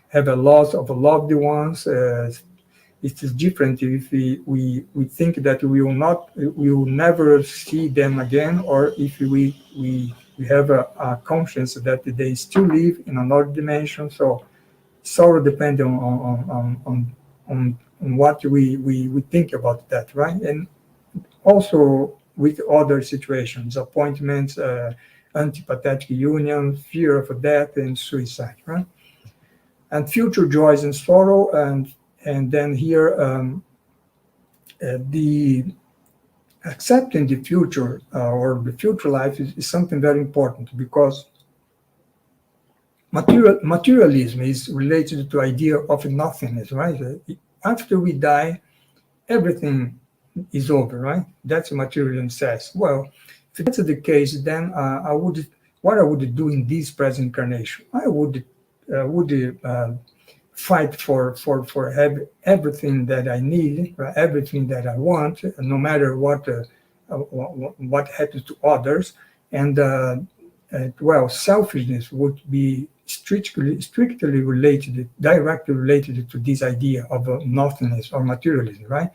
have a loss of loved ones, it is different if we think that we will never see them again, or if we have a conscience that they still live in another dimension. So sorrow depends on what we think about that, right? And also with other situations, appointments, antipathetic union, fear of death, and suicide, right? And future joys and sorrow, and then here the accepting the future or the future life is something very important, because materialism is related to idea of nothingness, right? After we die, everything is over, right? That's what materialism says. Well, if that's the case, then what I would do in this present incarnation, I would fight for have everything that I need, everything that I want, no matter what happens to others. And well, selfishness would be strictly related, directly related to this idea of nothingness or materialism, right?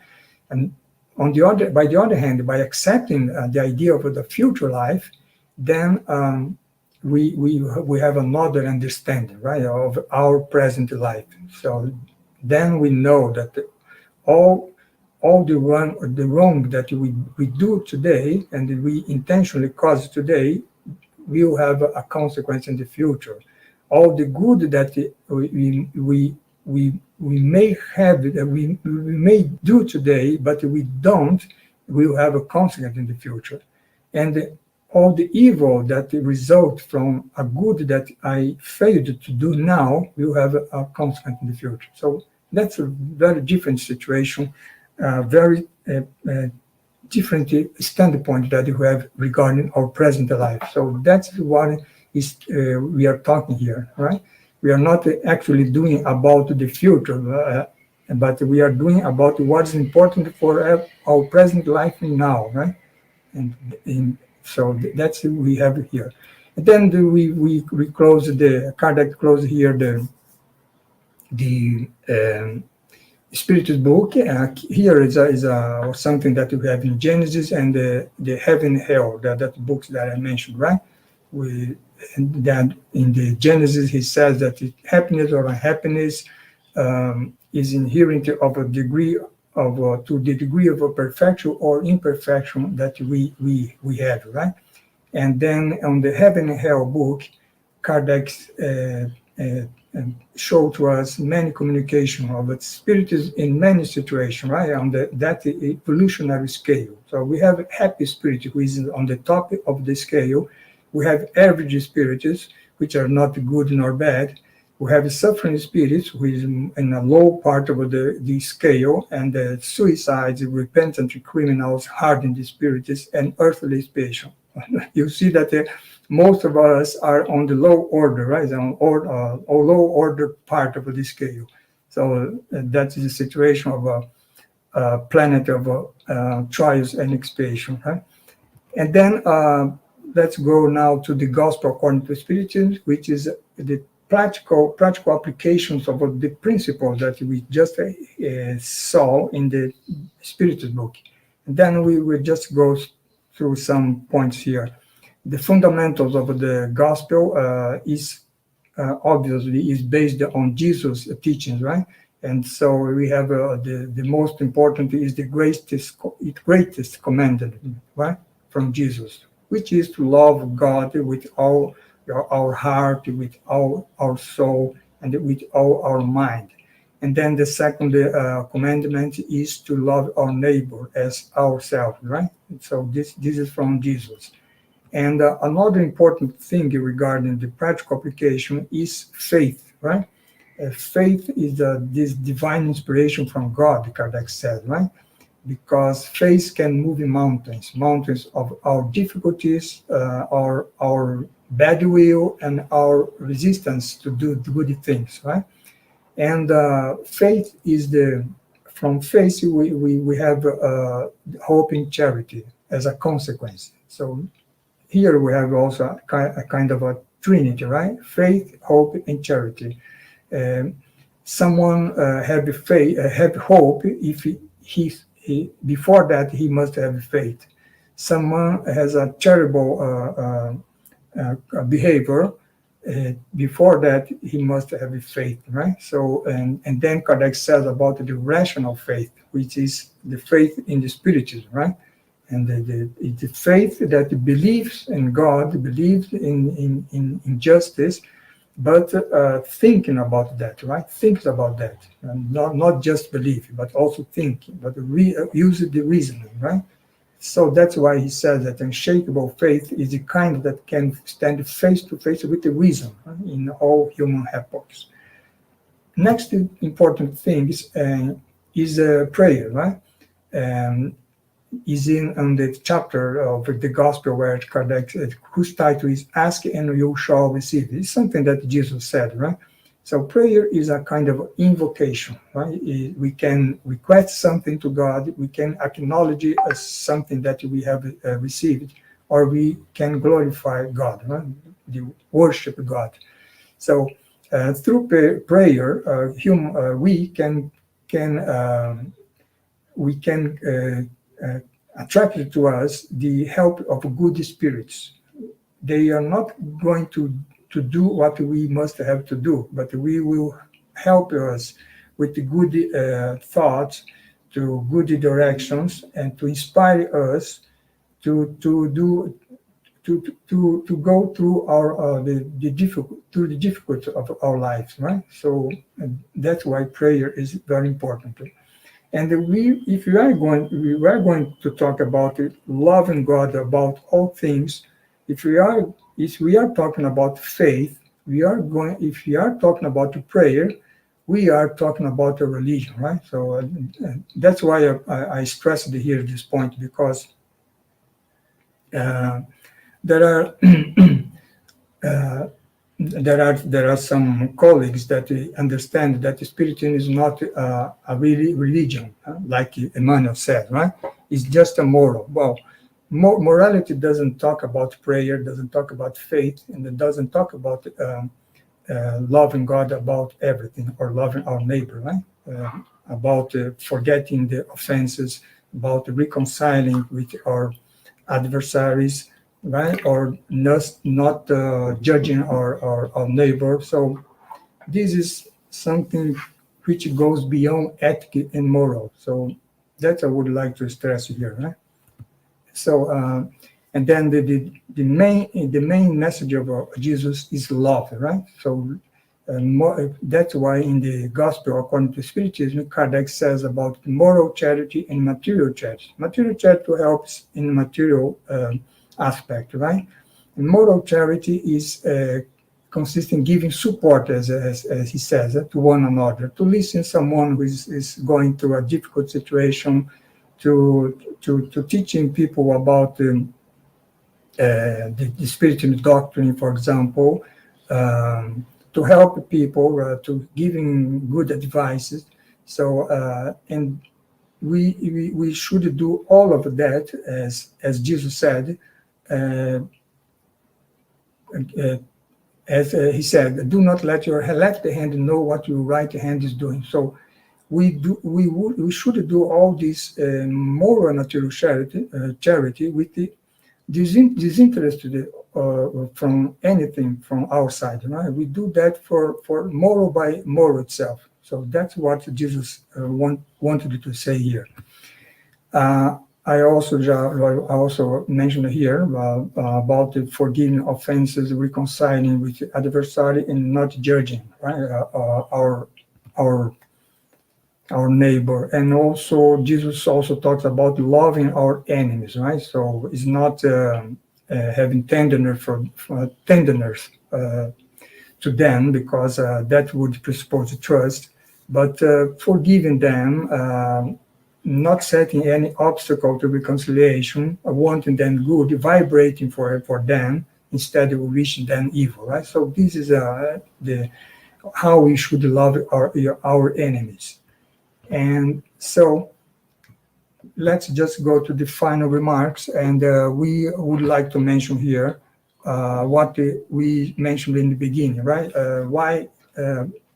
And by the other hand, by accepting the idea of the future life, then we have another understanding, right, of our present life. So then we know that all the wrong that we do today and we intentionally cause today will have a consequence in the future. All the good that we may have, we may do today, but we don't, will have a consequence in the future. And all the evil that result from a good that I failed to do now will have a consequence in the future. So that's a very different situation, very different standpoint that we have regarding our present life. So that's what is we are talking here, right? We are not actually doing about the future, but we are doing about what's important for our present life now, right? And so that's what we have here. And then we close Kardec close here the Spiritist book. Here is something that we have in Genesis and the heaven and hell, that books that I mentioned, right? That in the Genesis he says that happiness or unhappiness is inherent of a degree of to the degree of a perfection or imperfection that we have, right? And then on the heaven and hell book, Kardec showed to us many communication of its spirits in many situations, right? On that evolutionary scale. So we have happy spirit, who is on the top of the scale. We have average spirits, which are not good nor bad. We have suffering spirits, who is in a low part of the scale, and the suicides, repentant criminals, hardened spirits, and earthly spirits. You see that most of us are on the low order, right? Or low order part of the scale. So that is the situation of a planet of trials and expiation, right? And then let's go now to the Gospel according to Spiritism, which is the practical applications of the principles that we just saw in the Spiritist book. And then we will just go through some points here. The fundamentals of the Gospel is obviously is based on Jesus' teachings, right? And so we have the most important is the greatest commandment, right, from Jesus, which is to love God with all our heart, with all our soul, and with all our mind. And then the second commandment is to love our neighbor as ourselves, right? So this is from Jesus. And another important thing regarding the practical application is faith, right? Faith is this divine inspiration from God, Kardec said, right? Because faith can move mountains of our difficulties, our bad will, and our resistance to do good things, right? And faith is from faith we have hope in charity as a consequence. So here we have also a kind of a trinity, right? Faith, hope, and charity. Someone have faith, have hope if he before that he must have faith. Someone has a terrible behavior. Before that, he must have faith, right? So, and then Kardec says about the rational faith, which is the faith in the spiritism, right? And the faith that believes in God, believes in justice, but thinking about that, right? Thinks about that, and not just believe, but also thinking, but use the reasoning, right? So that's why he says that unshakable faith is the kind that can stand face to face with the reason, right, in all human epochs. Next important thing is prayer, right? Is on the chapter of the Gospel where Kardec, whose title is "Ask and you shall receive." It's something that Jesus said, right? So prayer is a kind of invocation, right? We can request something to God, we can acknowledge it as something that we have received, or we can glorify God, right? Worship God. So through prayer, we can attract to us the help of good spirits. They are not going to do what we must have to do, but we will help us with the good thoughts, to good directions, and to inspire us to go through the difficult of our lives, right? So that's why prayer is very important. And if we are going to talk about it, loving God about all things, if we are talking about faith, if we are talking about prayer, we are talking about a religion, right? So that's why I stressed here this point, because there are there are some colleagues that understand that Spiritism is not a really religion, like Emmanuel said, right? It's just a moral. Well, morality doesn't talk about prayer, doesn't talk about faith, and it doesn't talk about loving God about everything, or loving our neighbor, right? About forgetting the offenses, about reconciling with our adversaries, right? Or not judging our neighbor. So this is something which goes beyond ethic and moral. So that I would like to stress here, right? So and then the main message of Jesus is love, right? So that's why in the Gospel according to Spiritism, Kardec says about moral charity and material charity. Material charity helps in material aspect, right? And moral charity is consists in giving support, as he says, to one another, to listen to someone who is going through a difficult situation, to teaching people about the spiritual doctrine, for example, to help people, to giving good advices. So and we should do all of that as Jesus said. As he said, do not let your left hand know what your right hand is doing. So we should do all this moral natural charity with the disinterested from anything from our side. Right? We do that for moral by moral itself. So that's what Jesus wanted to say here. I also mentioned here about the forgiving offenses, reconciling with the adversary, and not judging, right? Our neighbor. And also Jesus also talks about loving our enemies, right? So it's not having tenderness to them, because that would presuppose trust, but forgiving them, not setting any obstacle to reconciliation, wanting them good, vibrating for them instead of wishing them evil, right? So this is how we should love our enemies. And so let's just go to the final remarks, and we would like to mention here what we mentioned in the beginning, right?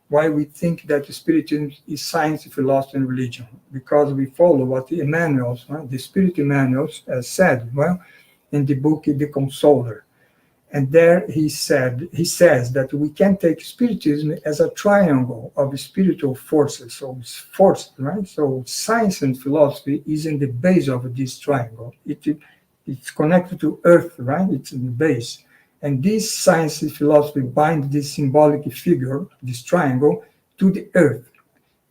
Why we think that Spiritism is science, philosophy, and religion? Because we follow what the Emmanuels, right? The Spirit Emmanuels, said, well, in the book The Consoler. And there he says that we can take Spiritism as a triangle of spiritual forces. So it's forces, right? So science and philosophy is in the base of this triangle. It's connected to Earth, right? It's in the base. And this science and philosophy bind this symbolic figure, this triangle, to the Earth.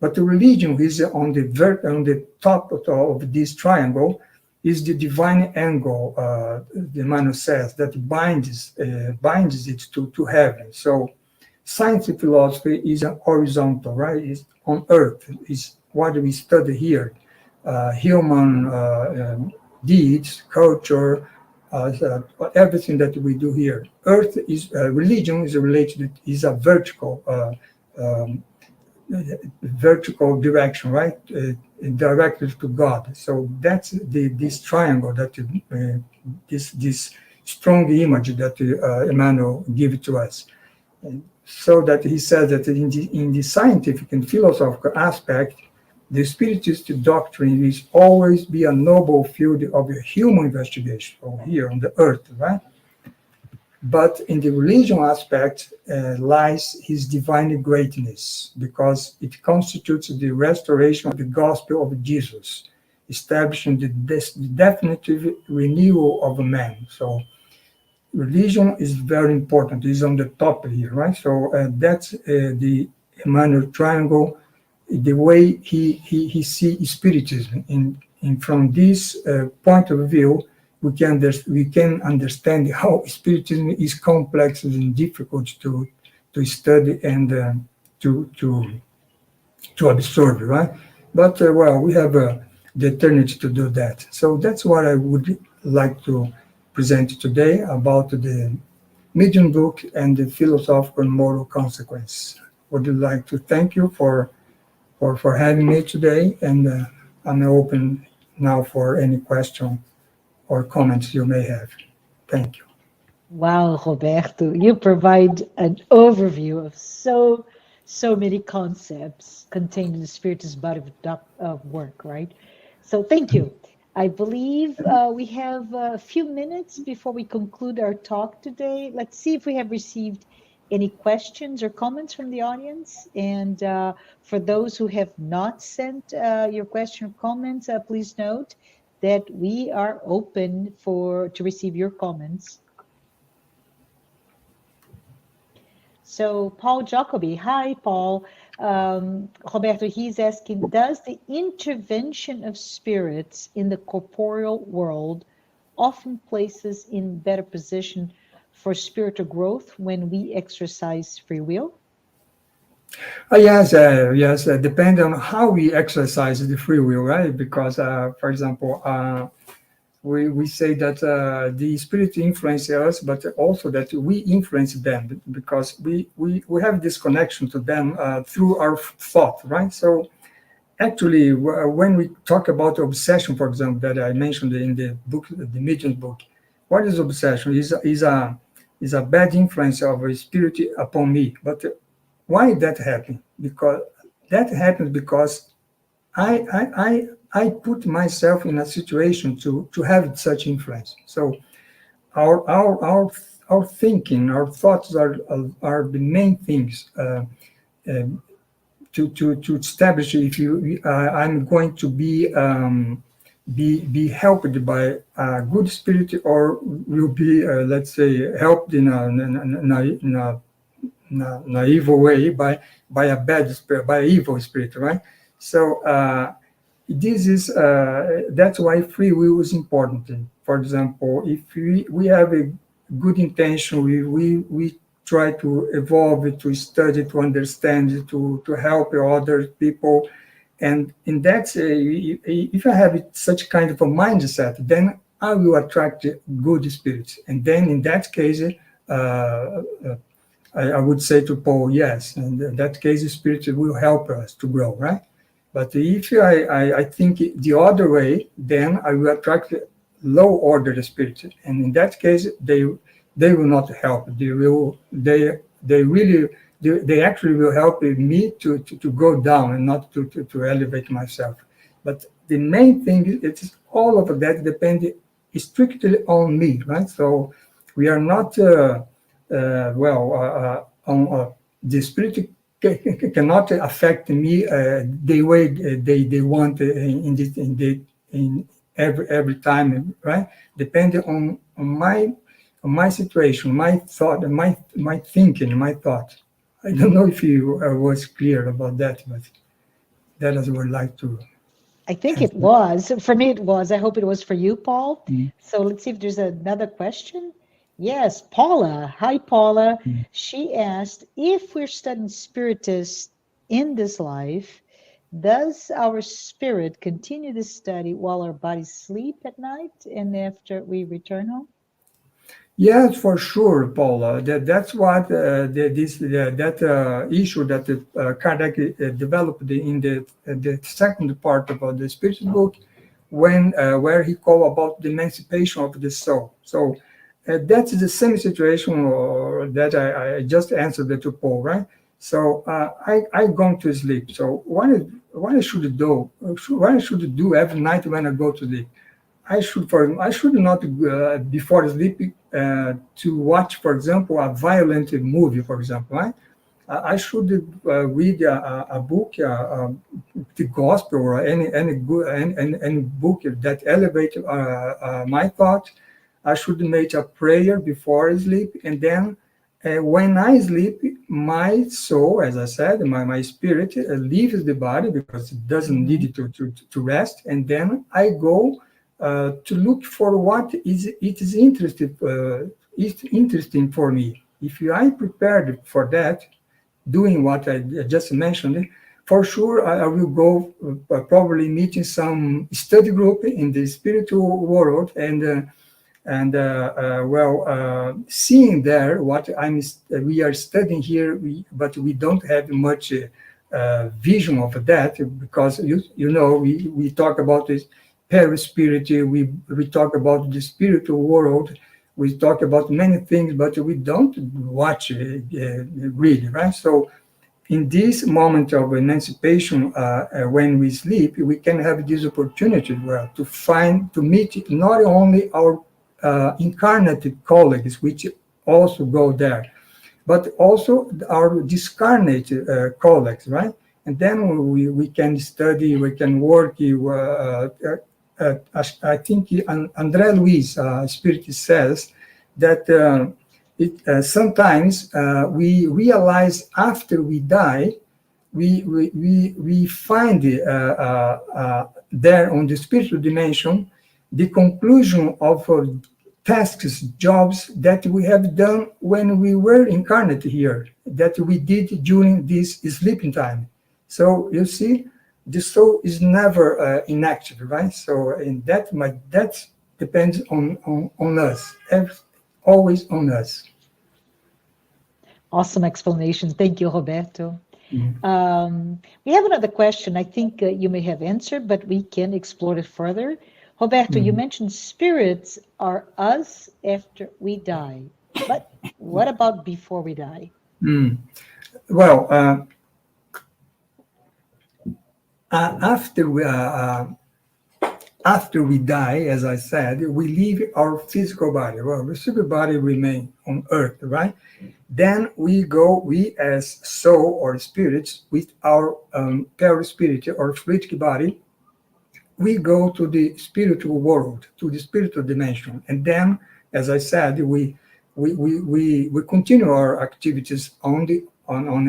But the religion is on the top of this triangle, is the divine angle, the Emmanuel says, that binds it to heaven. So science and philosophy is an horizontal, right? It's on Earth, is what we study here. Human deeds, culture, everything that we do here. Earth is, religion is related, is a vertical direction, right? Directed to God. So that's this triangle, that this strong image that Emmanuel gave to us. And so that he says that in the scientific and philosophical aspect, the Spiritist doctrine is always be a noble field of human investigation, so here on the earth, right? But in the religion aspect lies his divine greatness, because it constitutes the restoration of the gospel of Jesus, establishing the definitive renewal of man. So religion is very important. It's on the top here, right? So that's the Emmanuel triangle, the way he sees Spiritism. And from this point of view, we can understand how Spiritism is complex and difficult to study and to absorb, right? But well, we have the eternity to do that. So that's what I would like to present today about the medium book and the philosophical and moral consequence. Would like to thank you for having me today, and I'm open now for any question or comments you may have. Thank you. Wow, Roberto, you provide an overview of so many concepts contained in the Spiritist body of work, right? So thank you. I believe we have a few minutes before we conclude our talk today. Let's see if we have received any questions or comments from the audience. And for those who have not sent your question or comments, please note that we are open to receive your comments. So Paul Jacoby, hi Paul. Roberto, he's asking, does the intervention of spirits in the corporeal world often places in better position for spiritual growth when we exercise free will? Yes, depend on how we exercise the free will, right? Because, for example, we say that the spirit influences us, but also that we influence them, because we have this connection to them through our thought, right? So actually, when we talk about obsession, for example, that I mentioned in the book, the Medium's book, what is obsession? Is a bad influence of a spirit upon me. But why that happened? Because that happens because I put myself in a situation to have such influence. So our thinking, our thoughts are the main things to to establish if I'm going to be helped by a good spirit, or will be, let's say, helped in a evil way by a bad spirit, by an evil spirit, right? So this is that's why free will is important. For example, if we have a good intention, we try to evolve, to study, to understand, to help other people. And in that, if I have such kind of a mindset, then I will attract good spirits. And then in that case, I would say to Paul, yes, and in that case, spirit will help us to grow, right? But if I think the other way, then I will attract low order spirits. And in that case, they will not help. They actually will help me to go down and not to elevate myself. But the main thing is all of that depends strictly on me, right? So we are not on the spirit cannot affect me the way they want in every time, right? Depending on my situation, my thought, my thinking, my thought. I don't know if you was clear about that, but that is what I would like to I think it answer. was. For me, it was. I hope it was for you, Paul. Mm. So let's see if there's another question. Yes, Paula. Hi, Paula. Mm. She asked, if we're studying spiritists in this life, does our spirit continue to study while our bodies sleep at night and after we return home? Yes, for sure, Paula. That's what issue that Kardec developed in the second part of the spiritual book, when where he called about the emancipation of the soul. So that's the same situation that I just answered to Paul, right? So I go to sleep. So what I should do? What I should do every night when I go to sleep? I should not before sleep to watch, for example, a violent movie, for example, right? I should read a book, the gospel, or any book that elevates my thought. I should make a prayer before I sleep, and then when I sleep, my soul, as I said, my spirit leaves the body because it doesn't need to rest, and then I go to look for what is interesting for me. If I prepared for that, doing what I just mentioned, for sure I will go probably meeting some study group in the spiritual world, and seeing there what we are studying here, but we don't have much vision of that, because we talk about this perispirit, we talk about the spiritual world, we talk about many things, but we don't watch really, right? So in this moment of emancipation, when we sleep, we can have this opportunity to meet not only our incarnate colleagues, which also go there, but also our discarnate colleagues, right? And then we can study, we can work. I think André Luiz, Spirit, says that sometimes we realize after we die, we find there on the spiritual dimension the conclusion of tasks, jobs that we have done when we were incarnate here, that we did during this sleeping time. So you see, the soul is never inactive, right? So in that depends on us, always on us. Awesome explanation. Thank you, Roberto. We have another question I think you may have answered, but we can explore it further. Roberto, you mentioned spirits are us after we die, but what about before we die? Well, after after we die, as I said, we leave our physical body. Well, the physical body remain on earth, right? Then we as soul or spirits, with our perispirit or fluidic body, we go to the spiritual world, to the spiritual dimension. And then, as I said, we continue our activities on the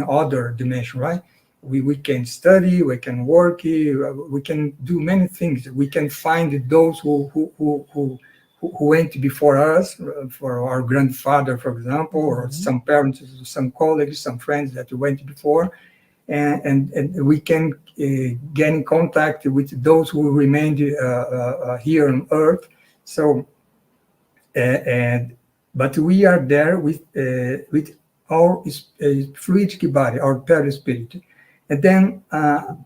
other dimension, right? We can study, we can work, we can do many things. We can find those who went before us, for our grandfather, for example, or some parents, some colleagues, some friends that went before, and we can get in contact with those who remained here on Earth. So, but we are there with our fluidic body, our perispirit. And then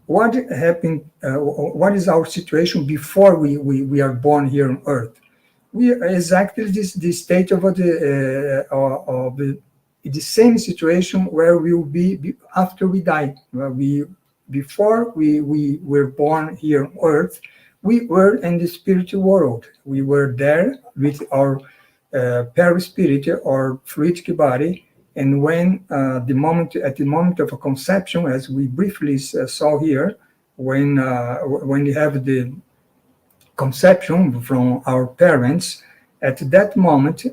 what happened? What is our situation before we are born here on Earth? We are exactly the state of the same situation where we will be after we die. Before we were born here on Earth, we were in the spiritual world. We were there with our perispirit or fluidic body. And when at the moment of a conception, as we briefly saw here, when you have the conception from our parents, at that moment,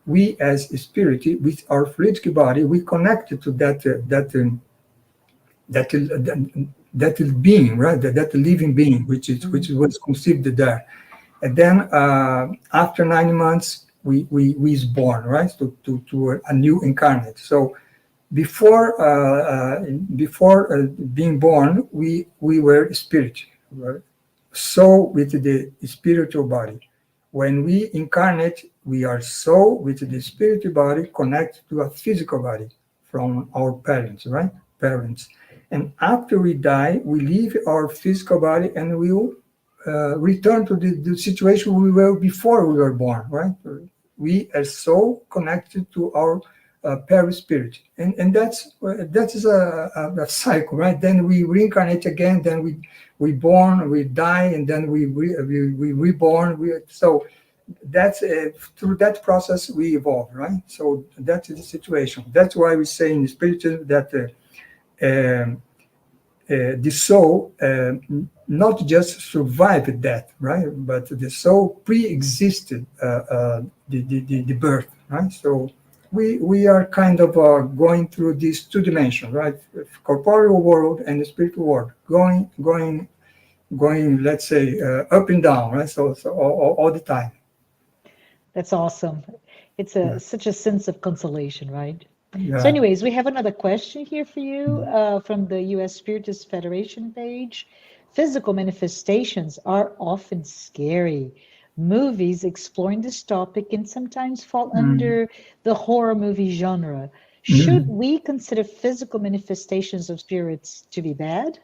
we as spirit, with our fluidic body, we connected to that being, right? That living being, which was conceived there. And then after 9 months, we is born, right? To a new incarnate. So before being born, we were spirit, right? So with the spiritual body. When we incarnate, we are soul with the spiritual body connected to a physical body from our parents, right? Parents. And after we die, we leave our physical body and we will return to the situation we were before we were born, right? We as soul connected to our perispirit, and that is a cycle, right? Then we reincarnate again, then we born, we die, and then we reborn. So that's through that process we evolve, right? So that is the situation. That's why we say in the spiritism that the soul not just survived death, right? But the soul pre-existed the birth, right? So we are kind of going through these two dimensions, right? Corporeal world and the spiritual world, going, let's say, up and down, right? So all the time. That's awesome. It's such a sense of consolation, right? Yeah. So anyways, we have another question here for you from the U.S. Spiritist Federation page. Physical manifestations are often scary. Movies exploring this topic can sometimes fall under the horror movie genre. Should we consider physical manifestations of spirits to be bad?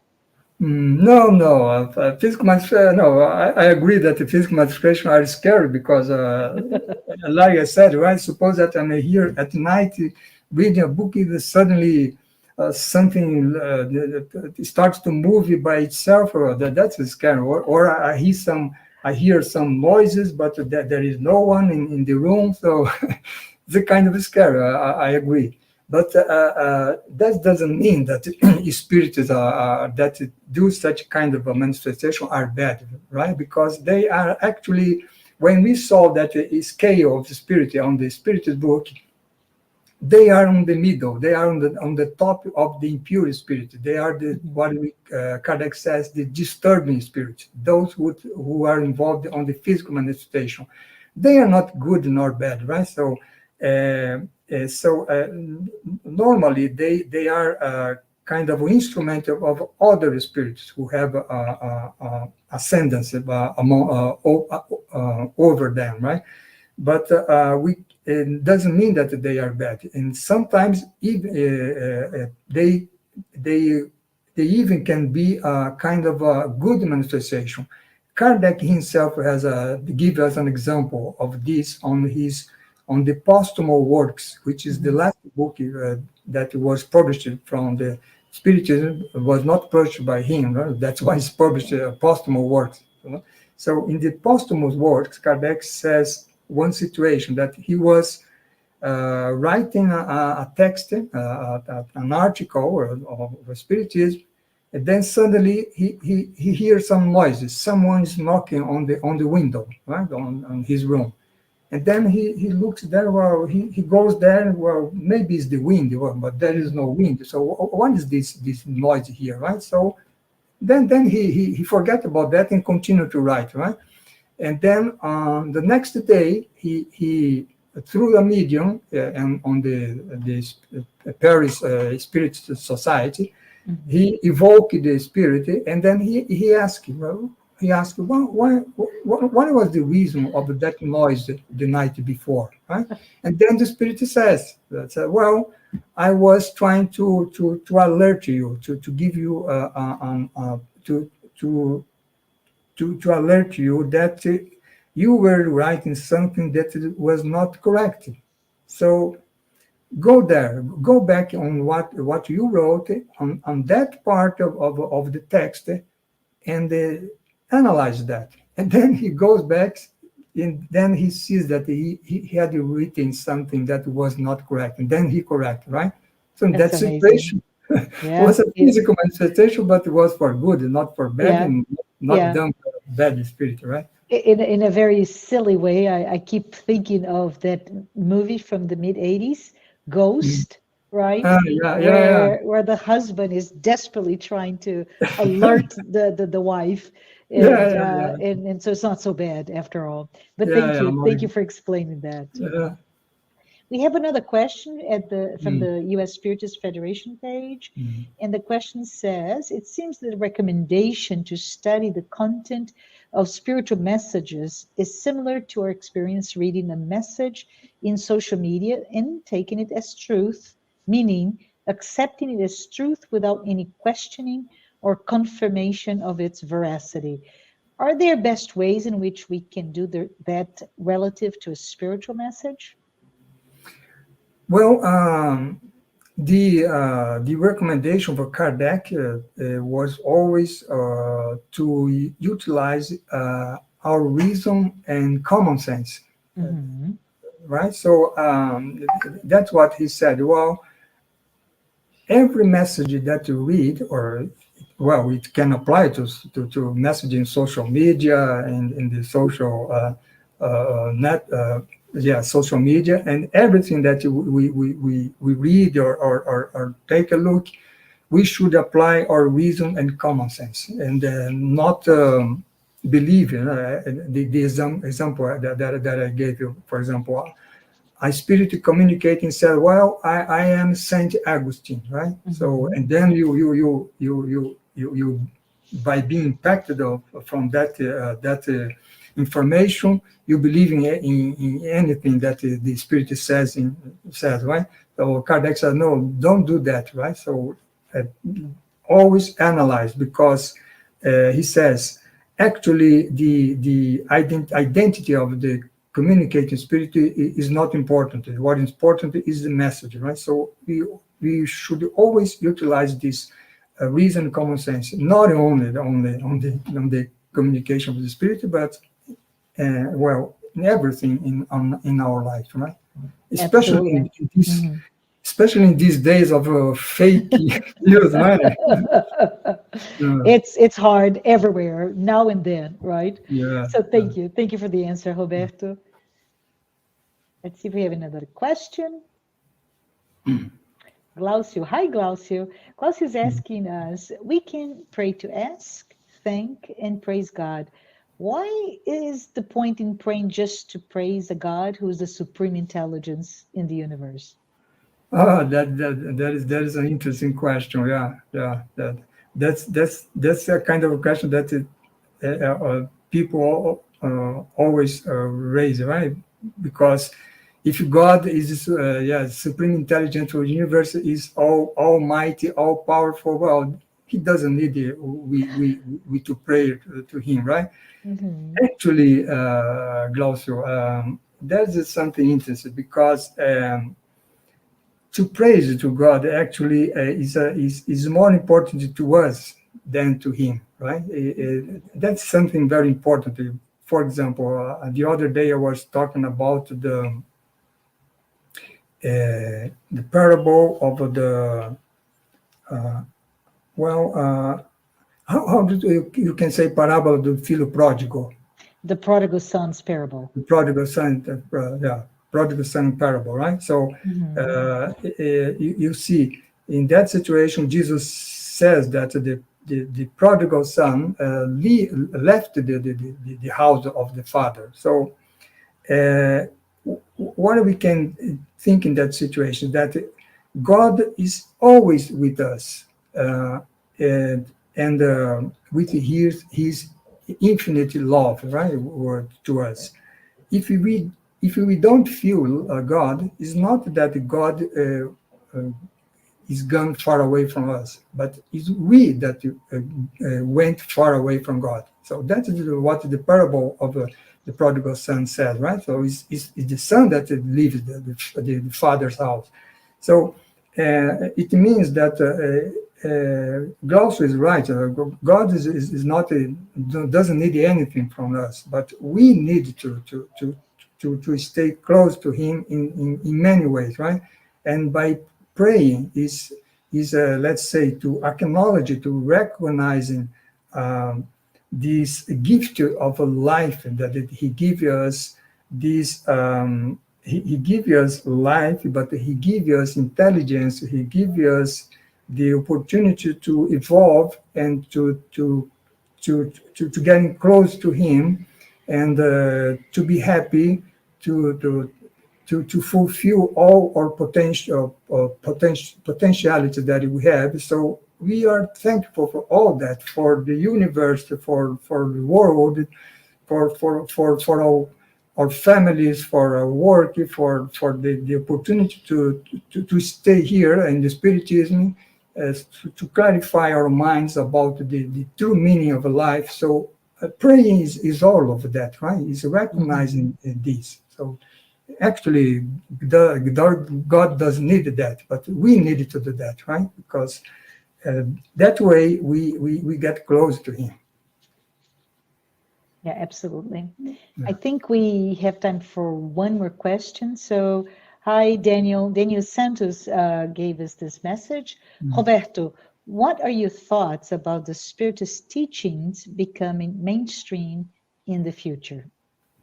No. Physical manifestation. No, I agree that the physical manifestations are scary because, like I said, right? Suppose that I'm here at night reading a book, and suddenly something starts to move by itself, or that's scary. Or I hear some noises, but there is no one in the room, so it's a kind of scary. I agree. But that doesn't mean that spirits that do such kind of a manifestation are bad, right? Because they are actually, when we saw that scale of the spirit on the spiritist book, they are on the middle. They are on the top of the impure spirit. They are what Kardec says, the disturbing spirits. Those who are involved on the physical manifestation. They are not good nor bad, right? So normally they are kind of instrument of other spirits who have ascendancy over them, right? But it doesn't mean that they are bad, and sometimes even they even can be a kind of a good manifestation. Kardec himself has give us an example of this on the Posthumal Works, which is the last book that was published from the Spiritism. It was not published by him, right? That's why it's published Posthumal Works. So in the posthumous works, Kardec says one situation that he was writing a text, an article of spiritism, and then suddenly he hears some noises. Someone is knocking on the window, right, on his room. And then he looks there, well, he goes there, well, maybe it's the wind, well, but there is no wind. So what is this noise here, right? So then he forget about that and continue to write, right? And then on the next day, he through a medium and on the Paris Spirit Society, he evoked the spirit, and then he asked him, well, what was the reason of that noise the night before, right? And then the spirit says, well, I was trying to alert you, to give you to alert you that you were writing something that was not correct. So go back on what you wrote on that part of the text, and analyze that. And then he goes back, and then he sees that he had written something that was not correct, and then he corrected, right? So that situation was a physical manifestation, but it was for good, not for bad, and not done for bad spirit, right? In a very silly way, I keep thinking of that movie from the mid-'80s, Ghost, right? Where the husband is desperately trying to alert the wife, and so it's not so bad after all. But thank you for explaining that. We have another question from the U.S. Spiritist Federation page, and the question says, it seems that the recommendation to study the content of spiritual messages is similar to our experience reading a message in social media and taking it as truth, meaning accepting it as truth without any questioning or confirmation of its veracity. Are there best ways in which we can do that relative to a spiritual message? Well, the recommendation for Kardec was always to utilize our reason and common sense, right? So that's what he said. Well, every message that you read, well, it can apply to messaging in social media and in the social social media, and everything that we read or take a look, we should apply our reason and common sense, and not believe the example that I gave you. For example, a spirit communicating said, well, I am Saint Augustine, right? So, and then you by being impacted from that information, you believe in anything that the spirit says, right? So Kardec said, no, don't do that, right? So always analyze, because he says, actually, the identity of the communicating spirit is not important. What is important is the message, right? So we should always utilize this reason and common sense, not only on the communication of the spirit, but in everything in our life, right? Especially especially in these days of fake news, right? It's hard everywhere, now and then, right? Yeah. So thank you for the answer, Roberto. Let's see if we have another question. Glaucio, hi Glaucio. Glaucio is asking us, we can pray to ask, thank, and praise God. Why is the point in praying just to praise a God who is the supreme intelligence in the universe? That is an interesting question. That's a kind of a question that people always raise, right? Because if God is supreme intelligence of the universe, is almighty, all powerful, well, he doesn't need we to pray to him, right? Actually, Glaucio, that's something interesting, because to praise to God actually is more important to us than to him, right? That's something very important. For example, the other day I was talking about the parable of the how do you can say parábola do filho pródigo? The prodigal son's parable. The prodigal son, prodigal son parable, right? So you see, in that situation, Jesus says that the prodigal son left the house of the father. So what we can think in that situation, that God is always with us, and with his infinite love, right, to us. If we don't feel God, it's not that God is gone far away from us, but it's we that went far away from God. So that is what the parable of the prodigal son says, right? So it's the son that leaves the father's house. So it means that Glaucio is right. God is not doesn't need anything from us, but we need to stay close to Him in many ways, right? And by praying is let's say, to acknowledge, to recognizing this gift of a life that He gives us. This he gives us life, but He gives us intelligence. He gives us the opportunity to evolve and to getting close to Him, and to be happy, to fulfill all our potentiality that we have. So we are thankful for all that, for the universe, for the world, for our families, for our work, for the opportunity to stay here in the Spiritism, to clarify our minds about the true meaning of life. So praying is all of that, right? It's recognizing this. So actually, God doesn't need that, but we need to do that, right? Because that way we get close to Him. Yeah, absolutely. Yeah. I think we have time for one more question. So, hi, Daniel. Daniel Santos gave us this message. Roberto, what are your thoughts about the Spiritist teachings becoming mainstream in the future?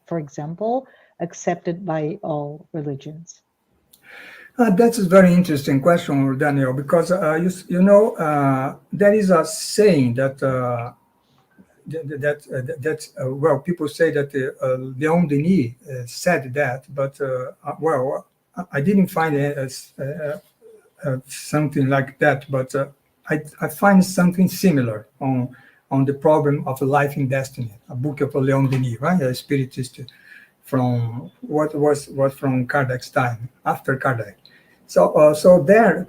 For example, accepted by all religions? That's a very interesting question, Daniel, because there is a saying that well, people say that Leon Denis said that, but well, I didn't find something like that, but I find something similar on the problem of life and destiny, a book of Leon Denis, right, a Spiritist from what was from Kardec's time, after Kardec. So there,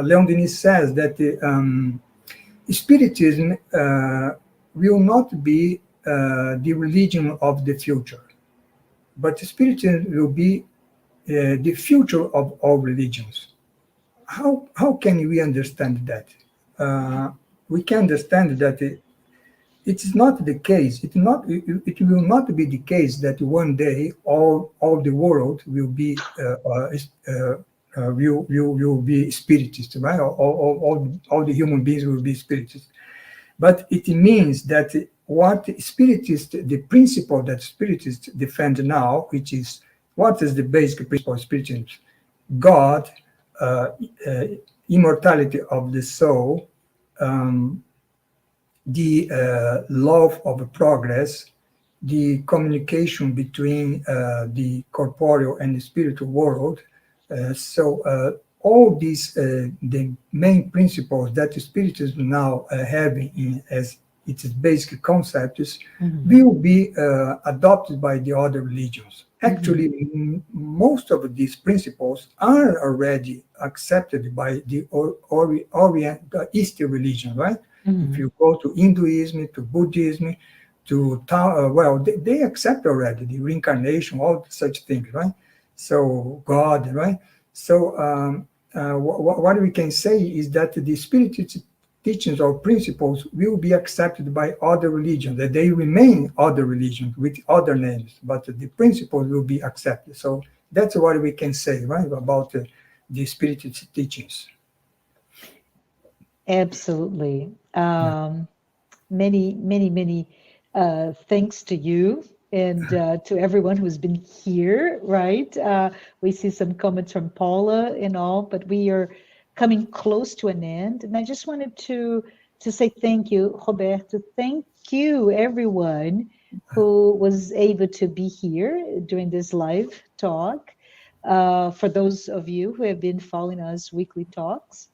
Leon Denis says that Spiritism will not be the religion of the future, but Spiritism will be the future of all religions. How can we understand that? We can understand that it is not the case. It will not be the case that one day all the world will be will be Spiritist, right? All the human beings will be Spiritist. But it means that what Spiritist, the principle that Spiritists defend now, which is, what is the basic principle of Spiritism? God, immortality of the soul, the love of progress, the communication between the corporeal and the spiritual world. All these, the main principles that the Spiritism now having as its basic concepts, will be adopted by the other religions. Actually, most of these principles are already accepted by the Eastern religion, right? If you go to Hinduism, to Buddhism, to well, they accept already the reincarnation, all such things, right? So God, right? So what we can say is that the Spiritists teachings or principles will be accepted by other religions, that they remain other religions with other names, but the principles will be accepted. So that's what we can say, right, about the Spiritist teachings. Absolutely. Many thanks to you and to everyone who's been here, right? We see some comments from Paula and all, but we are coming close to an end. And I just wanted to say thank you, Roberto. Thank you, everyone who was able to be here during this live talk. For those of you who have been following us weekly talks.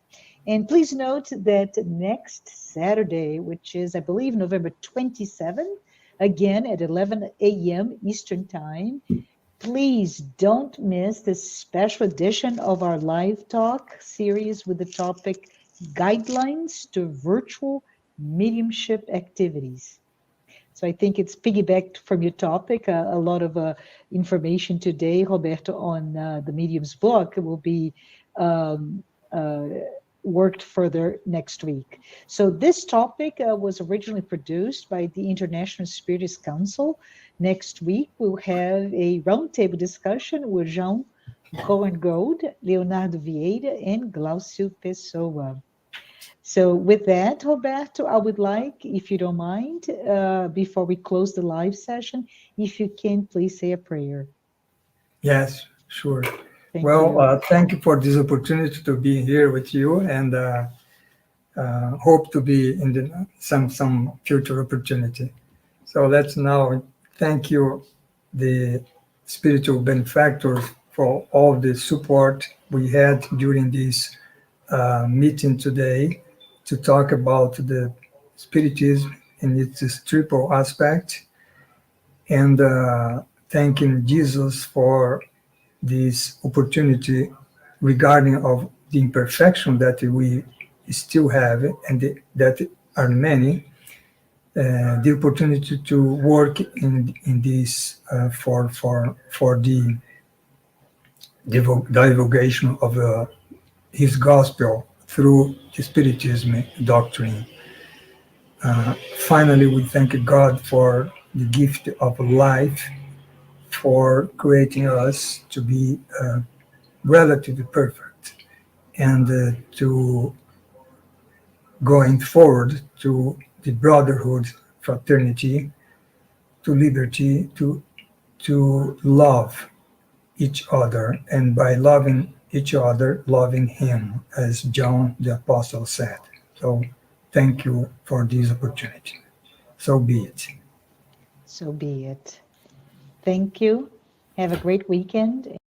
And please note that next Saturday, which is, I believe, November 27th, again at 11 a.m. Eastern Time, please don't miss this special edition of our live talk series with the topic Guidelines to Virtual Mediumship Activities. So I think it's piggybacked from your topic. A lot of information today, Roberto, on the Medium's book will be worked further next week. So this topic was originally produced by the International Spiritist Council. Next week, we'll have a roundtable discussion with Jean Cohen-Gold, Leonardo Vieira, and Glaucio Pessoa. So with that, Roberto, I would like, if you don't mind, before we close the live session, if you can please say a prayer. Yes, sure. Thank you. Thank you for this opportunity to be here with you, and hope to be in some future opportunity. So let's now thank you, the spiritual benefactors, for all the support we had during this meeting today to talk about the Spiritism in its triple aspect, and thanking Jesus for this opportunity regarding of the imperfection that we still have, and that are many, the opportunity to work in this for the divulgation of his gospel through the Spiritism doctrine. Finally, we thank God for the gift of life, for creating us to be relatively perfect, and to going forward to the brotherhood, fraternity, to liberty, to love each other, and by loving each other, loving him, as John the Apostle said. So thank you for this opportunity. So be it. So be it. Thank you. Have a great weekend.